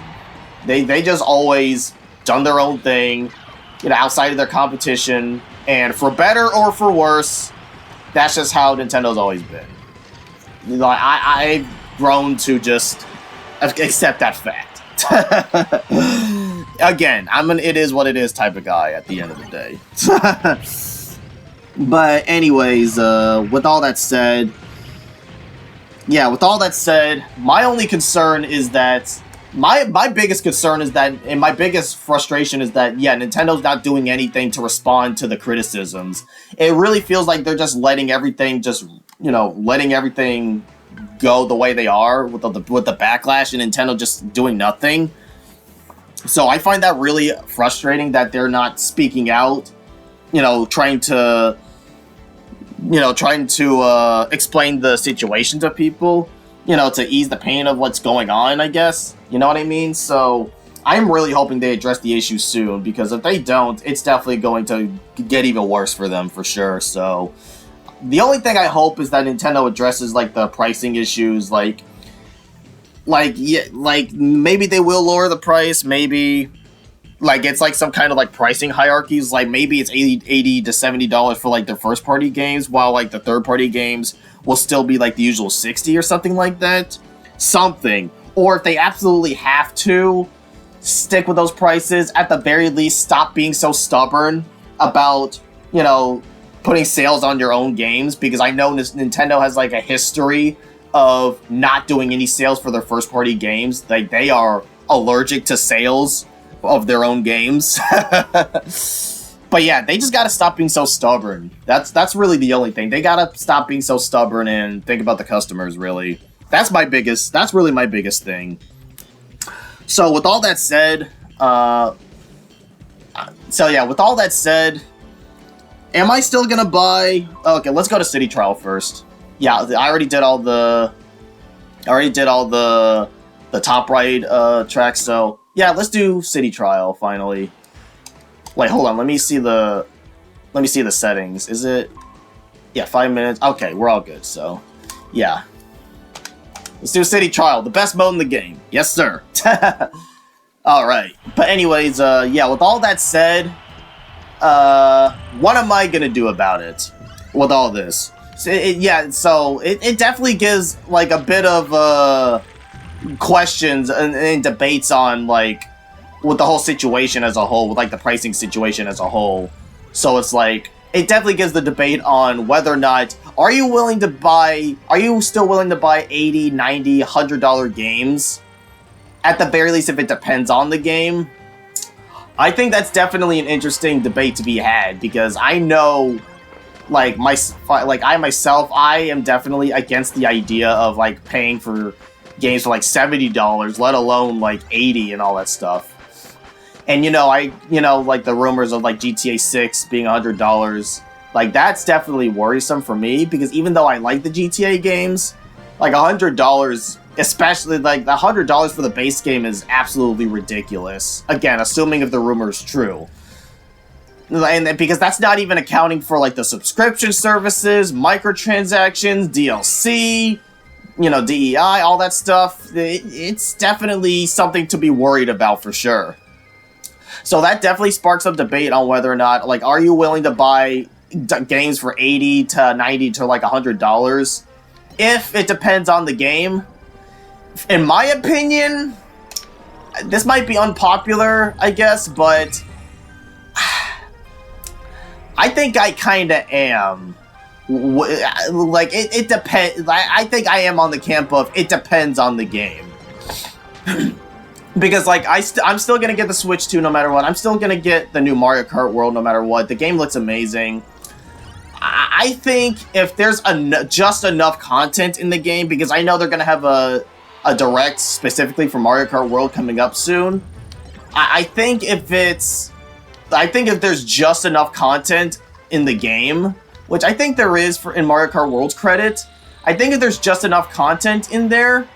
They just always done their own thing, you know, outside of their competition. And for better or for worse, that's just how Nintendo's always been. You know, I've grown to just accept that fact. Again, I'm an it is what it is type of guy at the end of the day. But anyways, with all that said, my only concern is that my biggest concern is that, and my biggest frustration is that, yeah, Nintendo's not doing anything to respond to the criticisms. It really feels like they're just letting everything go the way they are with the backlash, and Nintendo just doing nothing. So I find that really frustrating that they're not speaking out, you know, trying to explain the situation to people, you know, to ease the pain of what's going on, I guess. You know what I mean? So I'm really hoping they address the issue soon, because if they don't, it's definitely going to get even worse for them for sure. So the only thing I hope is that Nintendo addresses like the pricing issues, like maybe they will lower the price, maybe like it's like some kind of like pricing hierarchies, like maybe it's $80 to $70 for like their first party games, while like the third party games will still be like the usual $60 or something like that. Something. Or if they absolutely have to stick with those prices, at the very least stop being so stubborn about, you know, putting sales on your own games, because I know Nintendo has like a history of not doing any sales for their first party games. Like they are allergic to sales of their own games. But yeah, they just gotta stop being so stubborn. That's really the only thing. They gotta stop being so stubborn and think about the customers, really. That's really my biggest thing. So with all that said, am I still gonna buy? Okay, let's go to City Trial first. Yeah, I already did all the top right tracks. So Yeah, let's do City Trial finally. Wait, hold on. Let me see the settings. Is it? Yeah, 5 minutes. Okay, we're all good. So, yeah. Let's do City Trial, the best mode in the game. Yes, sir. All right. But anyways, yeah. With all that said, what am I gonna do about it? With all this, so it definitely gives like a bit of questions and debates on like with the whole situation as a whole, with like the pricing situation as a whole. So it's like it definitely gives the debate on whether or not are you still willing to buy $80, $90, $100 games? At the very least, if it depends on the game. I think that's definitely an interesting debate to be had, because I know, like, I am definitely against the idea of, like, paying for games for, like, $70, let alone, like, $80 and all that stuff. And, like, the rumors of, like, GTA 6 being $100, like, that's definitely worrisome for me, because even though I like the GTA games, like, $100, especially, like, the $100 for the base game is absolutely ridiculous. Again, assuming if the rumor is true. And because that's not even accounting for, like, the subscription services, microtransactions, DLC, DEI, all that stuff. It's definitely something to be worried about for sure. So that definitely sparks up debate on whether or not, like, are you willing to buy games for $80 to $90 to, like, $100? If it depends on the game. In my opinion, this might be unpopular, I guess, but I think I kind of am. Like, it depends. I think I am on the camp of it depends on the game. Because, like, I'm still going to get the Switch 2 no matter what. I'm still going to get the new Mario Kart World no matter what. The game looks amazing. I think if there's just enough content in the game, because I know they're going to have a direct specifically for Mario Kart World coming up soon. I think if there's just enough content in the game, which I think there is in Mario Kart World's credit, I think if there's just enough content in there,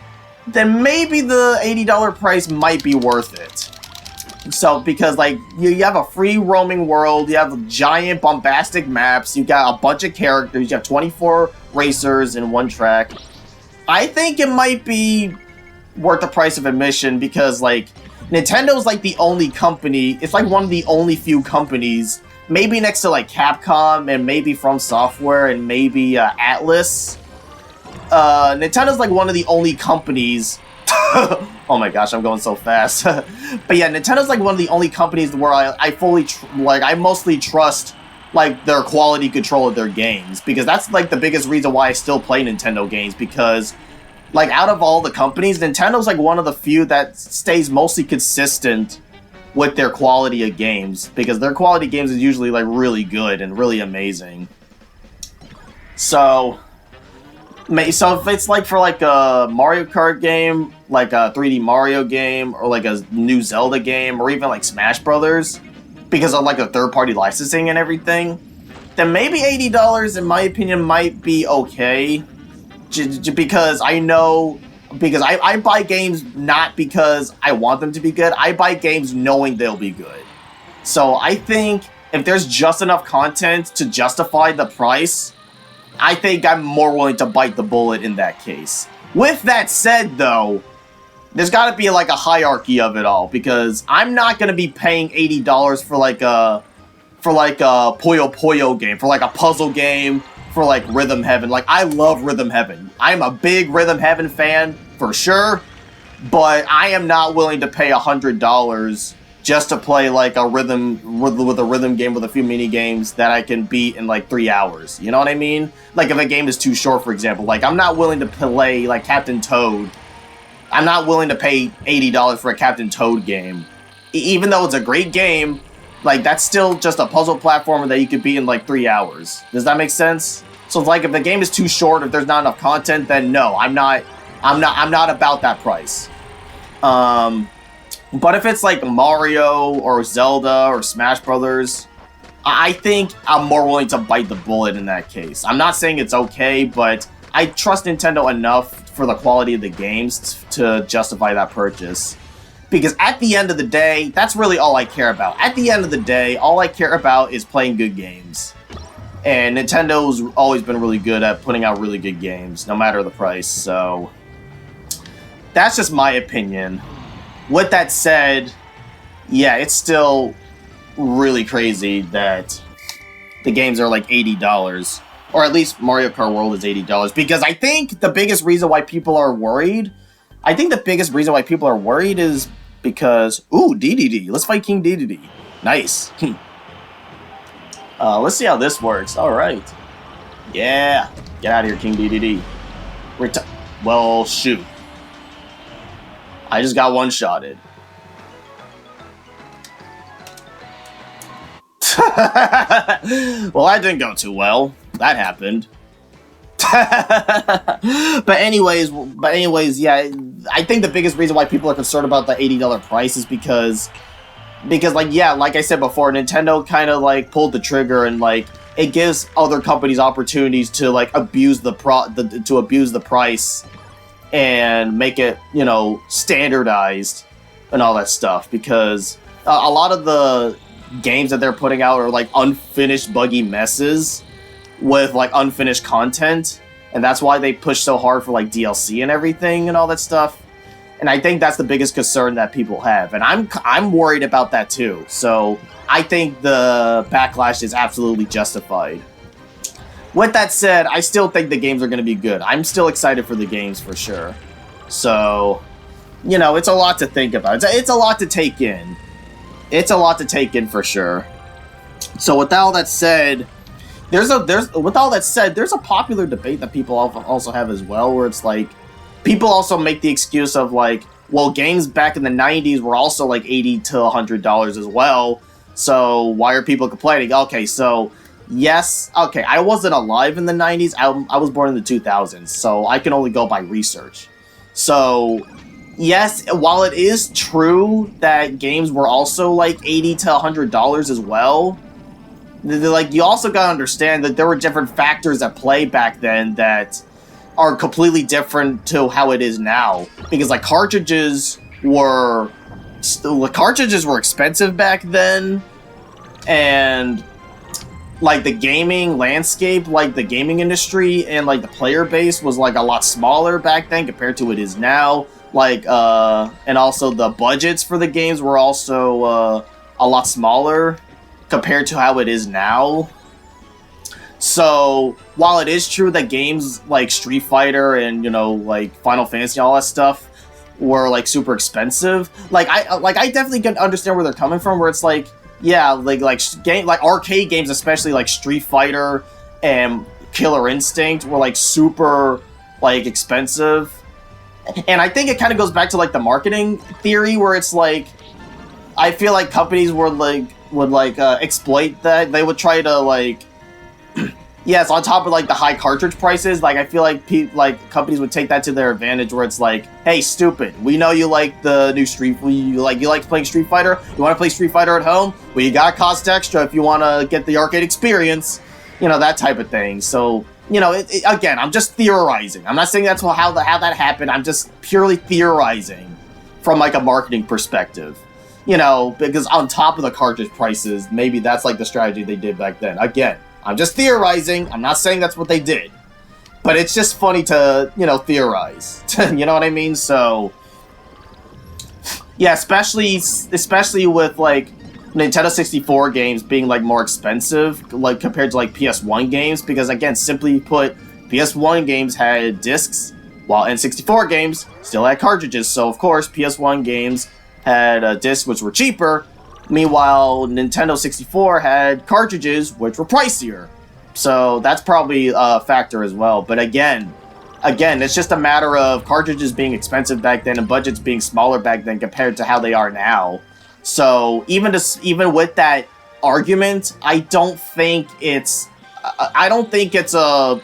then maybe the $80 price might be worth it. So, because, like, you have a free roaming world, you have giant bombastic maps, you got a bunch of characters, you have 24 racers in one track. I think it might be worth the price of admission, because, like, Nintendo's, like, the only company, it's, like, one of the only few companies, maybe next to, like, Capcom, and maybe From Software, and maybe Atlas. Nintendo's, like, one of the only companies... Oh my gosh, I'm going so fast. But yeah, Nintendo's, like, one of the only companies where I mostly trust, like, their quality control of their games, because that's, like, the biggest reason why I still play Nintendo games, because, like, out of all the companies, Nintendo's, like, one of the few that stays mostly consistent with their quality of games, because their quality of games is usually, like, really good and really amazing. So if it's, like, for, like, a Mario Kart game, like a 3D Mario game, or, like, a new Zelda game, or even, like, Smash Brothers, because of, like, a third-party licensing and everything, then maybe $80, in my opinion, might be okay. Because I know... Because I buy games not because I want them to be good, I buy games knowing they'll be good. So I think if there's just enough content to justify the price, I think I'm more willing to bite the bullet in that case. With that said, though, there's got to be, like, a hierarchy of it all, because I'm not going to be paying $80 for, like, a Puyo Puyo game, for, like, a puzzle game, for, like, Rhythm Heaven. Like, I love Rhythm Heaven. I'm a big Rhythm Heaven fan, for sure, but I am not willing to pay $100 just to play, like, a rhythm with a rhythm game with a few mini games that I can beat in, like, 3 hours. You know what I mean? Like, if a game is too short, for example. Like, I'm not willing to play, like, Captain Toad. I'm not willing to pay $80 for a Captain Toad game. Even though it's a great game, like, that's still just a puzzle platformer that you could beat in, like, 3 hours. Does that make sense? So, like, if the game is too short, if there's not enough content, then no, I'm not about that price. But if it's like Mario or Zelda or Smash Brothers, I think I'm more willing to bite the bullet in that case. I'm not saying it's okay, but I trust Nintendo enough for the quality of the games to justify that purchase. Because at the end of the day, that's really all I care about. At the end of the day, all I care about is playing good games. And Nintendo's always been really good at putting out really good games, no matter the price, so that's just my opinion. With that said, yeah, it's still really crazy that the games are like $80. Or at least Mario Kart World is $80. Because I think the biggest reason why people are worried... is because... Ooh, DDD. Let's fight King DDD. Nice. Let's see how this works. Alright. Yeah. Get out of here, King DDD. Well, shoot. I just got one-shotted. Well, that didn't go too well. That happened. But anyways, yeah, I think the biggest reason why people are concerned about the $80 price is because like, yeah, like I said before, Nintendo kind of like pulled the trigger and like it gives other companies opportunities to like abuse the price and make it, you know, standardized and all that stuff, because a lot of the games that they're putting out are like unfinished buggy messes with like unfinished content, and that's why they push so hard for like DLC and everything and all that stuff. And I think that's the biggest concern that people have, and I'm worried about that too. So I think the backlash is absolutely justified. With that said, I still think the games are going to be good. I'm still excited for the games for sure. So, you know, it's a lot to think about. It's a lot to take in. It's a lot to take in for sure. So with all that said, there's a popular debate that people also have as well, where it's like, people also make the excuse of like, well, games back in the 90s were also like $80 to $100 as well, so why are people complaining? Okay, so yes, okay, I wasn't alive in the 90s, I was born in the 2000s, so I can only go by research. So yes, while it is true that games were also like $80 to $100 as well, like, you also gotta understand that there were different factors at play back then that are completely different to how it is now. Because like cartridges were expensive back then, and like the gaming landscape, like the gaming industry and like the player base was like a lot smaller back then compared to it is now. Like and also the budgets for the games were also a lot smaller compared to how it is now. So while it is true that games like Street Fighter and, you know, like Final Fantasy and all that stuff were like super expensive, I definitely can understand where they're coming from, where it's like, yeah, like arcade games, especially like Street Fighter and Killer Instinct, were like super like expensive. And I think it kind of goes back to like the marketing theory, where it's like, I feel like companies would exploit that. They would try to like, yes, on top of like the high cartridge prices, like I feel like companies would take that to their advantage, where it's like, hey, stupid, we know you like the new you like playing Street Fighter. You want to play Street Fighter at home? Well, you gotta cost extra if you want to get the arcade experience, you know, that type of thing. So, you know, again, I'm just theorizing. I'm not saying that's how that happened. I'm just purely theorizing from like a marketing perspective. You know, because on top of the cartridge prices, maybe that's like the strategy they did back then. Again, I'm just theorizing. I'm not saying that's what they did. But it's just funny to, you know, theorize. You know what I mean? So, yeah, especially with like Nintendo 64 games being like more expensive, like compared to like PS1 games, because again, simply put, PS1 games had discs, while N64 games still had cartridges. So of course, PS1 games had discs which were cheaper, meanwhile Nintendo 64 had cartridges which were pricier. So that's probably a factor as well. But again, it's just a matter of cartridges being expensive back then and budgets being smaller back then compared to how they are now. So even with that argument, I don't think it's the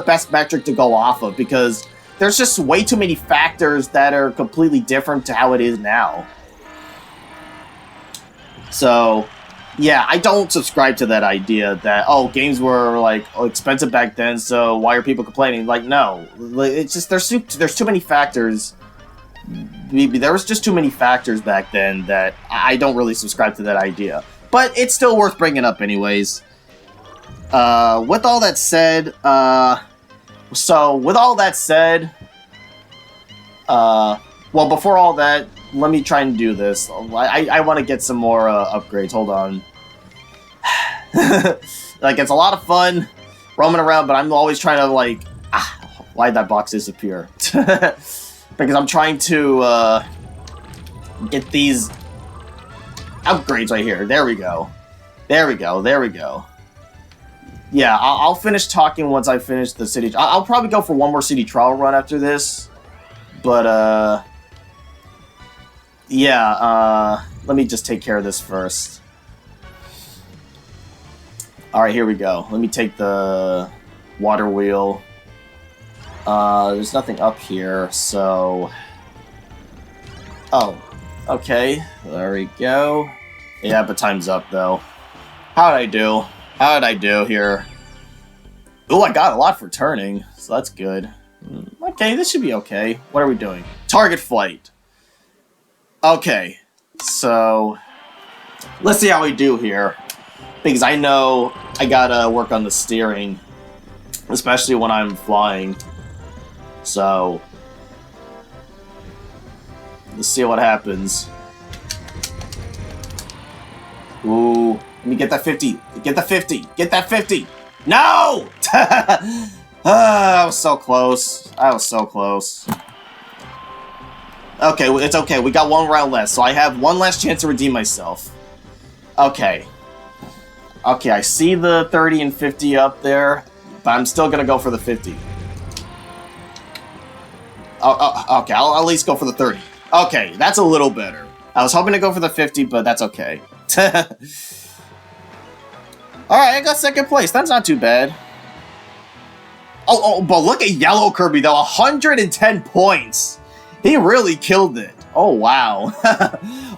best metric to go off of, because there's just way too many factors that are completely different to how it is now. So, yeah, I don't subscribe to that idea that, oh, games were, like, expensive back then, so why are people complaining? Like, no. It's just, there's too many factors there was just too many factors back then that I don't really subscribe to that idea. But it's still worth bringing up anyways. With all that said, well, before all that, let me try and do this. I want to get some more upgrades. Hold on. Like, it's a lot of fun roaming around, but I'm always trying to, like... why'd that box disappear? Because I'm trying to get these upgrades right here. There we go. There we go. There we go. Yeah, I'll finish talking once I finish the city... I'll probably go for one more city trial run after this. But, yeah, let me just take care of this first. Alright, here we go. Let me take the water wheel. There's nothing up here, so... Oh, okay. There we go. Yeah, but time's up, though. How did I do? How did I do here? Ooh, I got a lot for turning, so that's good. Okay, this should be okay. What are we doing? Target flight. Okay, so... let's see how we do here. Because I know I gotta work on the steering. Especially when I'm flying. So... let's see what happens. Ooh, let me get that 50. Get the 50. Get that 50. No! I was so close. I was so close. Okay, it's okay. We got one round left, so I have one last chance to redeem myself. Okay. Okay, I see the 30 and 50 up there, but I'm still gonna go for the 50. Okay, I'll at least go for the 30. Okay, that's a little better. I was hoping to go for the 50, but that's okay. Alright, I got second place. That's not too bad. Oh, but look at Yellow Kirby, though. 110 points. He really killed it. Oh, wow.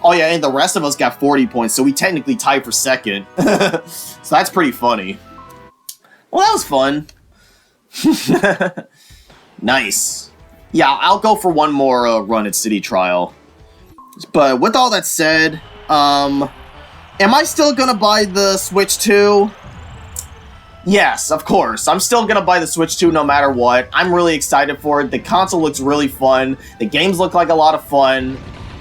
Oh, yeah, and the rest of us got 40 points, so we technically tied for second. So that's pretty funny. Well, that was fun. Nice. Yeah, I'll go for one more run at City Trial. But with all that said, am I still gonna buy the Switch 2? Yes, of course. I'm still gonna buy the Switch 2 no matter what. I'm really excited for it. The console looks really fun. The games look like a lot of fun.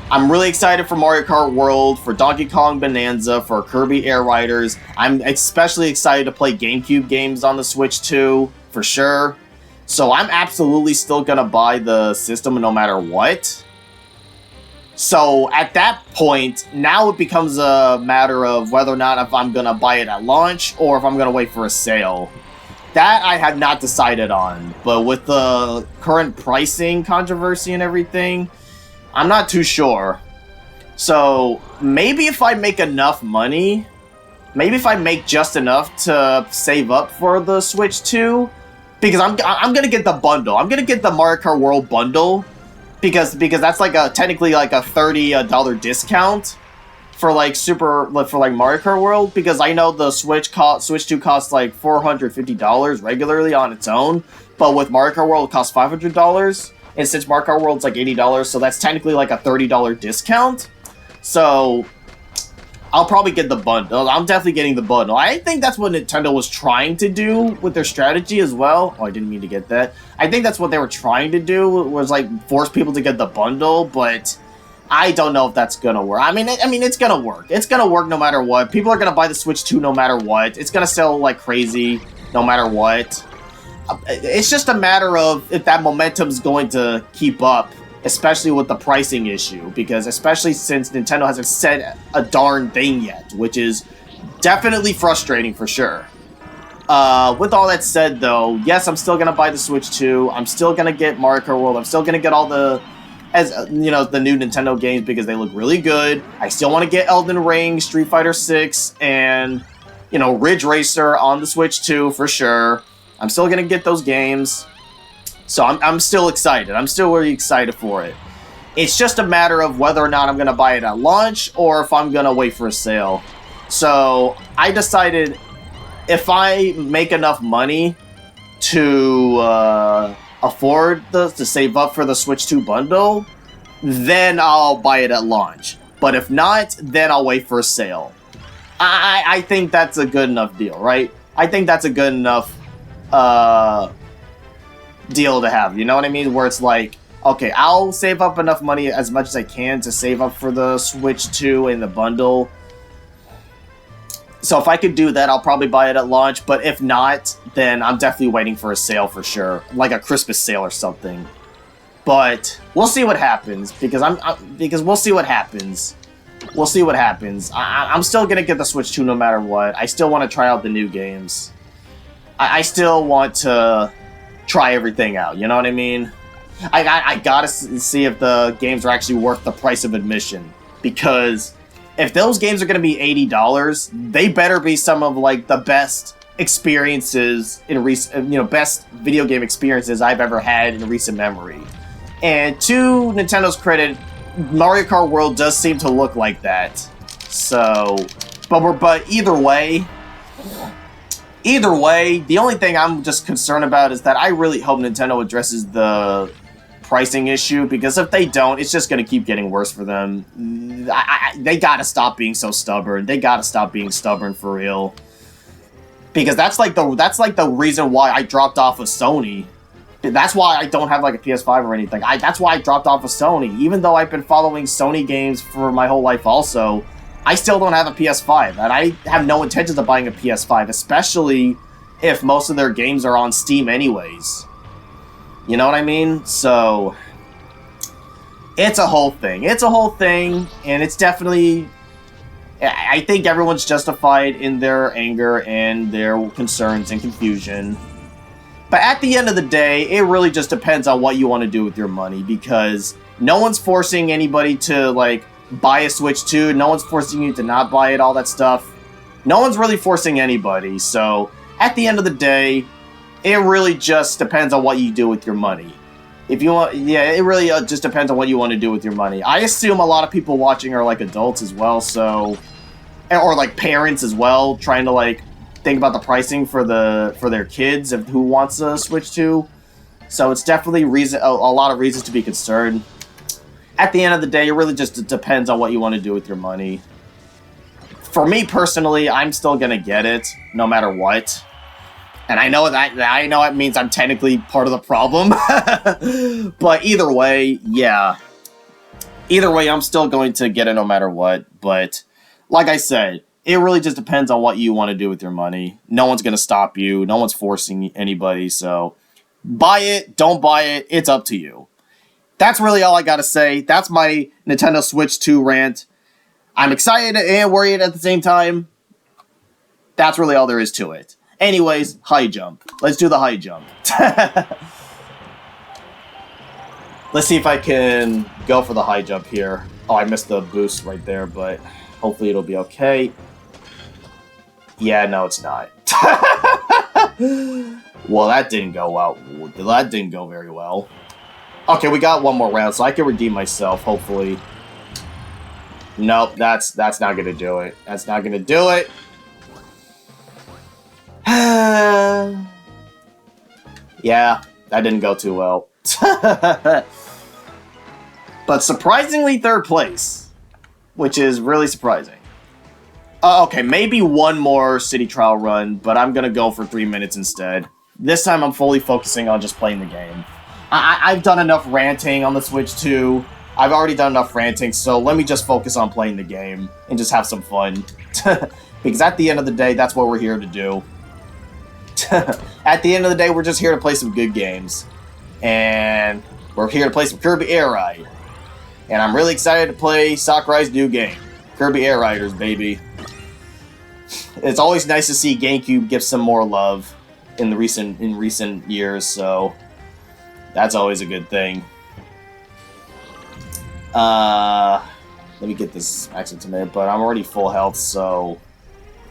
I'm really excited for Mario Kart World, for Donkey Kong Bonanza, for Kirby Air Riders. I'm especially excited to play GameCube games on the Switch 2, for sure. So I'm absolutely still gonna buy the system no matter what. So at that point, now it becomes a matter of whether or not if I'm going to buy it at launch or if I'm going to wait for a sale. That I have not decided on, but with the current pricing controversy and everything, I'm not too sure. So maybe if I make enough money, maybe if I make just enough to save up for the Switch 2, because I'm going to get the bundle. I'm going to get the Mario Kart World bundle. Because that's like technically like a $30 discount for like Mario Kart World, because I know the Switch 2 costs like $450 regularly on its own, but with Mario Kart World it costs $500, and since Mario Kart World's like $80, so that's technically like a $30 discount. So I'll probably get the bundle. I'm definitely getting the bundle. I think that's what Nintendo was trying to do with their strategy as well. Oh, I didn't mean to get that. I think that's what they were trying to do, was like force people to get the bundle, but I don't know if that's gonna work. I mean, it's gonna work. It's gonna work no matter what. People are gonna buy the Switch 2 no matter what. It's gonna sell like crazy no matter what. It's just a matter of if that momentum's going to keep up, especially with the pricing issue, because especially since Nintendo hasn't said a darn thing yet, which is definitely frustrating for sure. With all that said, though, yes, I'm still gonna buy the Switch 2. I'm still gonna get Mario Kart World. I'm still gonna get all the, the new Nintendo games because they look really good. I still want to get Elden Ring, Street Fighter 6, and Ridge Racer on the Switch 2 for sure. I'm still gonna get those games. So I'm still excited. I'm still really excited for it. It's just a matter of whether or not I'm going to buy it at launch or if I'm going to wait for a sale. So I decided if I make enough money to afford to save up for the Switch 2 bundle, then I'll buy it at launch. But if not, then I'll wait for a sale. I think that's a good enough deal, right? I think that's a good enough deal to have, you know what I mean? Where it's like, okay, I'll save up enough money as much as I can to save up for the Switch 2 and the bundle. So if I could do that, I'll probably buy it at launch. But if not, then I'm definitely waiting for a sale for sure. Like a Christmas sale or something. But we'll see what happens, because we'll see what happens. We'll see what happens. I'm still gonna get the Switch 2 no matter what. I still want to try out the new games. I still want to try everything out, you know what I mean? I gotta see if the games are actually worth the price of admission, because if those games are gonna be $80, they better be some of like the best experiences in recent, best video game experiences I've ever had in recent memory. And to Nintendo's credit, Mario Kart World does seem to look like that. So, but either way, the only thing I'm just concerned about is that I really hope Nintendo addresses the pricing issue, because if they don't, it's just going to keep getting worse for them. They got to stop being so stubborn. They got to stop being stubborn for real. Because that's like the reason why I dropped off of Sony. That's why I don't have like a PS5 or anything. That's why I dropped off of Sony. Even though I've been following Sony games for my whole life also, I still don't have a PS5. And I have no intentions of buying a PS5, especially if most of their games are on Steam anyways. You know what I mean? So, it's a whole thing. It's a whole thing, and it's definitely... I think everyone's justified in their anger and their concerns and confusion. But at the end of the day, it really just depends on what you want to do with your money, because no one's forcing anybody to, like, buy a Switch 2. No one's forcing you to not buy it, all that stuff. No one's really forcing anybody. So, at the end of the day, it really just depends on what you do with your money. If you want, yeah, it really just depends on what you want to do with your money. I assume a lot of people watching are, like, adults as well, so... Or, like, parents as well, trying to, like, think about the pricing for their kids of who wants a Switch 2. So it's definitely a lot of reasons to be concerned. At the end of the day, it really just depends on what you want to do with your money. For me personally, I'm still gonna get it no matter what. And I know it means I'm technically part of the problem. But either way, yeah. Either way, I'm still going to get it no matter what. But like I said, it really just depends on what you want to do with your money. No one's going to stop you. No one's forcing anybody. So buy it, don't buy it. It's up to you. That's really all I got to say. That's my Nintendo Switch 2 rant. I'm excited and worried at the same time. That's really all there is to it. Anyways, high jump. Let's do the high jump. Let's see if I can go for the high jump here. Oh, I missed the boost right there, but hopefully it'll be okay. Yeah, no, it's not. Well, that didn't go well. That didn't go very well. Okay, we got one more round, so I can redeem myself, hopefully. Nope, that's not gonna do it. That's not gonna do it. Yeah, that didn't go too well. But surprisingly, third place, which is really surprising. Okay, maybe one more city trial run, but I'm gonna go for 3 minutes instead. This time I'm fully focusing on just playing the game. I've done enough ranting on the Switch 2. I've already done enough ranting, so let me just focus on playing the game and just have some fun. Because at the end of the day, that's what we're here to do. At the end of the day, we're just here to play some good games. And we're here to play some Kirby Air Ride. And I'm really excited to play Sakurai's new game. Kirby Air Riders, baby. It's always nice to see GameCube get some more love in recent years, so that's always a good thing. Let me get this accent tomato, but I'm already full health, so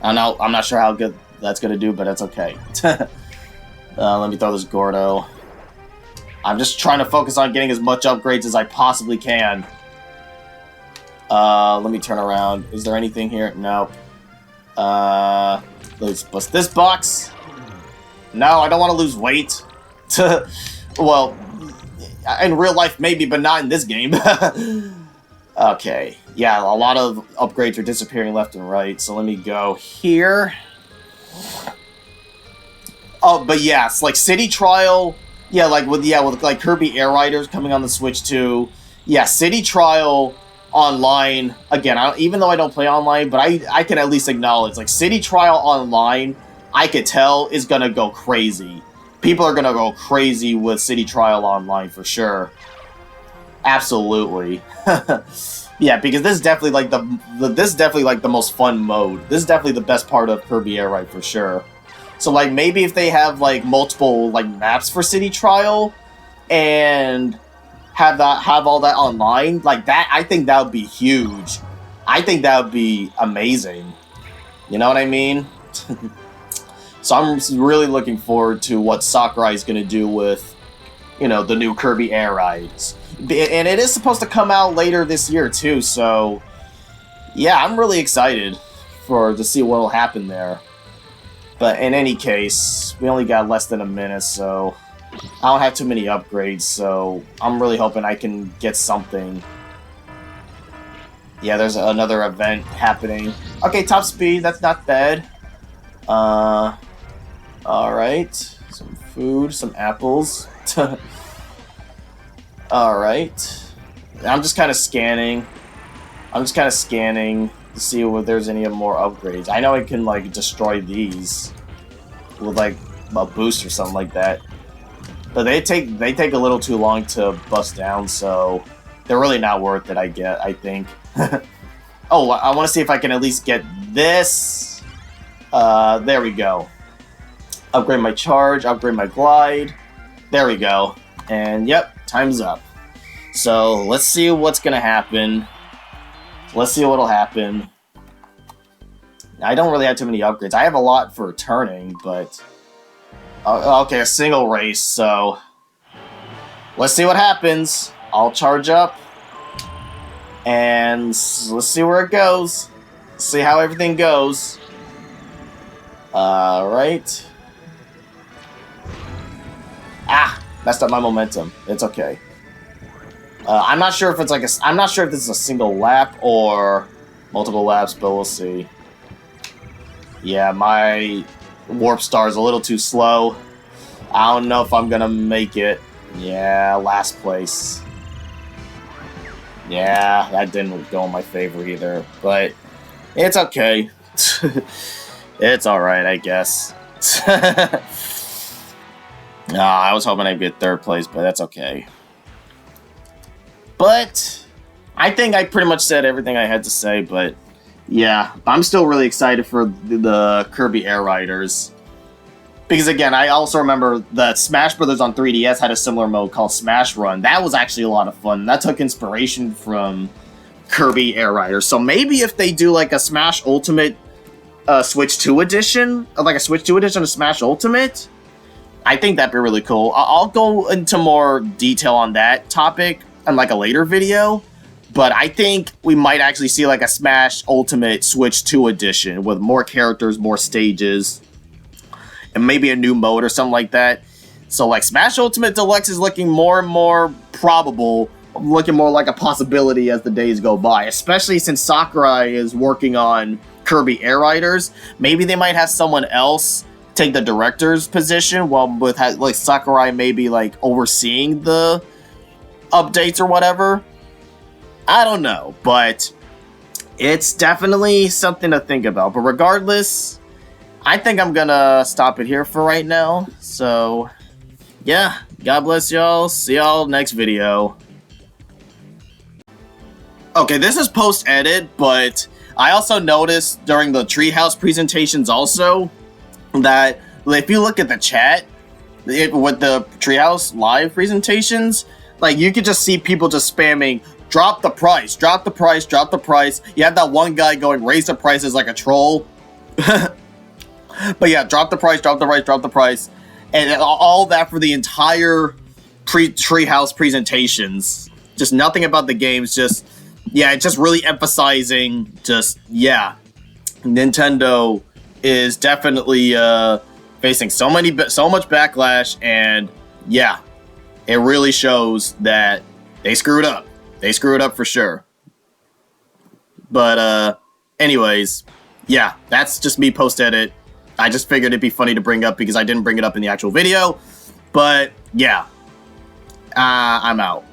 I'm not sure how good that's gonna do, but that's okay. Let me throw this Gordo. I'm just trying to focus on getting as much upgrades as I possibly can. Let me turn around. Is there anything here? No. Let's bust this box. No, I don't want to lose weight. Well, in real life maybe, but not in this game. Okay, yeah, a lot of upgrades are disappearing left and right, so let me go here. Oh, but yes, like City Trial, yeah, with like Kirby Air Riders coming on the Switch too. Yeah, City Trial online, again, even though I don't play online, but I can at least acknowledge, like, City Trial online, I could tell is gonna go crazy. People are gonna go crazy with City Trial online for sure. Absolutely. Yeah, because this is definitely like the most fun mode. This is definitely the best part of Kirby Air Ride for sure. So like maybe if they have like multiple like maps for City Trial and have all that online, like that, I think that would be huge. I think that would be amazing. You know what I mean? So I'm really looking forward to what Sakurai is going to do with, you know, the new Kirby Air Rides. And it is supposed to come out later this year too, so yeah, I'm really excited to see what will happen there. But in any case, we only got less than a minute, so I don't have too many upgrades, so I'm really hoping I can get something. Yeah, there's another event happening. Okay, top speed, that's not bad. Alright. Some food, some apples. Alright. I'm just kind of scanning. To see if there's any more upgrades. I know I can, like, destroy these with, like, a boost or something like that. But they take a little too long to bust down, so they're really not worth it, I think. Oh, I want to see if I can at least get this. There we go. Upgrade my charge, upgrade my glide. There we go. And, yep, time's up. So, let's see what's gonna happen. Let's see what'll happen. I don't really have too many upgrades. I have a lot for turning, but... okay, a single race, so... Let's see what happens. I'll charge up. And let's see where it goes. See how everything goes. Alright. Ah! Messed up my momentum. It's okay. I'm not sure if it's like I'm not sure if this is a single lap or multiple laps, but we'll see. Yeah, my warp star is a little too slow. I don't know if I'm gonna make it. Yeah, last place. Yeah, that didn't go in my favor either, but it's okay. It's alright, I guess. I was hoping I'd get third place, but that's okay. But I think I pretty much said everything I had to say, but yeah, I'm still really excited for the Kirby Air Riders. Because again, I also remember that Smash Brothers on 3DS had a similar mode called Smash Run. That was actually a lot of fun. That took inspiration from Kirby Air Riders. So maybe if they do like a Smash Ultimate Switch 2 edition, like a Switch 2 edition of Smash Ultimate, I think that'd be really cool. I'll go into more detail on that topic in like a later video, but I think we might actually see like a Smash Ultimate Switch 2 edition with more characters, more stages, and maybe a new mode or something like that. So like Smash Ultimate Deluxe is looking more and more probable, looking more like a possibility as the days go by, especially since Sakurai is working on Kirby Air Riders. Maybe they might have someone else take the director's position while with like Sakurai maybe like overseeing the updates or whatever. I don't know, but it's definitely something to think about. But regardless, I think I'm gonna stop it here for right now. So yeah, God bless y'all. See y'all next video. Okay, this is post-edit, but I also noticed during the Treehouse presentations also that if you look at the chat with the Treehouse live presentations, like you could just see people just spamming drop the price, drop the price, drop the price. You have that one guy going raise the prices like a troll. But yeah, drop the price, drop the price, drop the price. And all that for the entire Treehouse presentations. Just nothing about the games, just yeah, it's just really emphasizing just yeah. Nintendo is definitely facing so much backlash, and yeah, it really shows that they screwed up. They screwed up for sure. But, anyways, yeah, that's just me post-edit. I just figured it'd be funny to bring up because I didn't bring it up in the actual video. But, yeah. I'm out.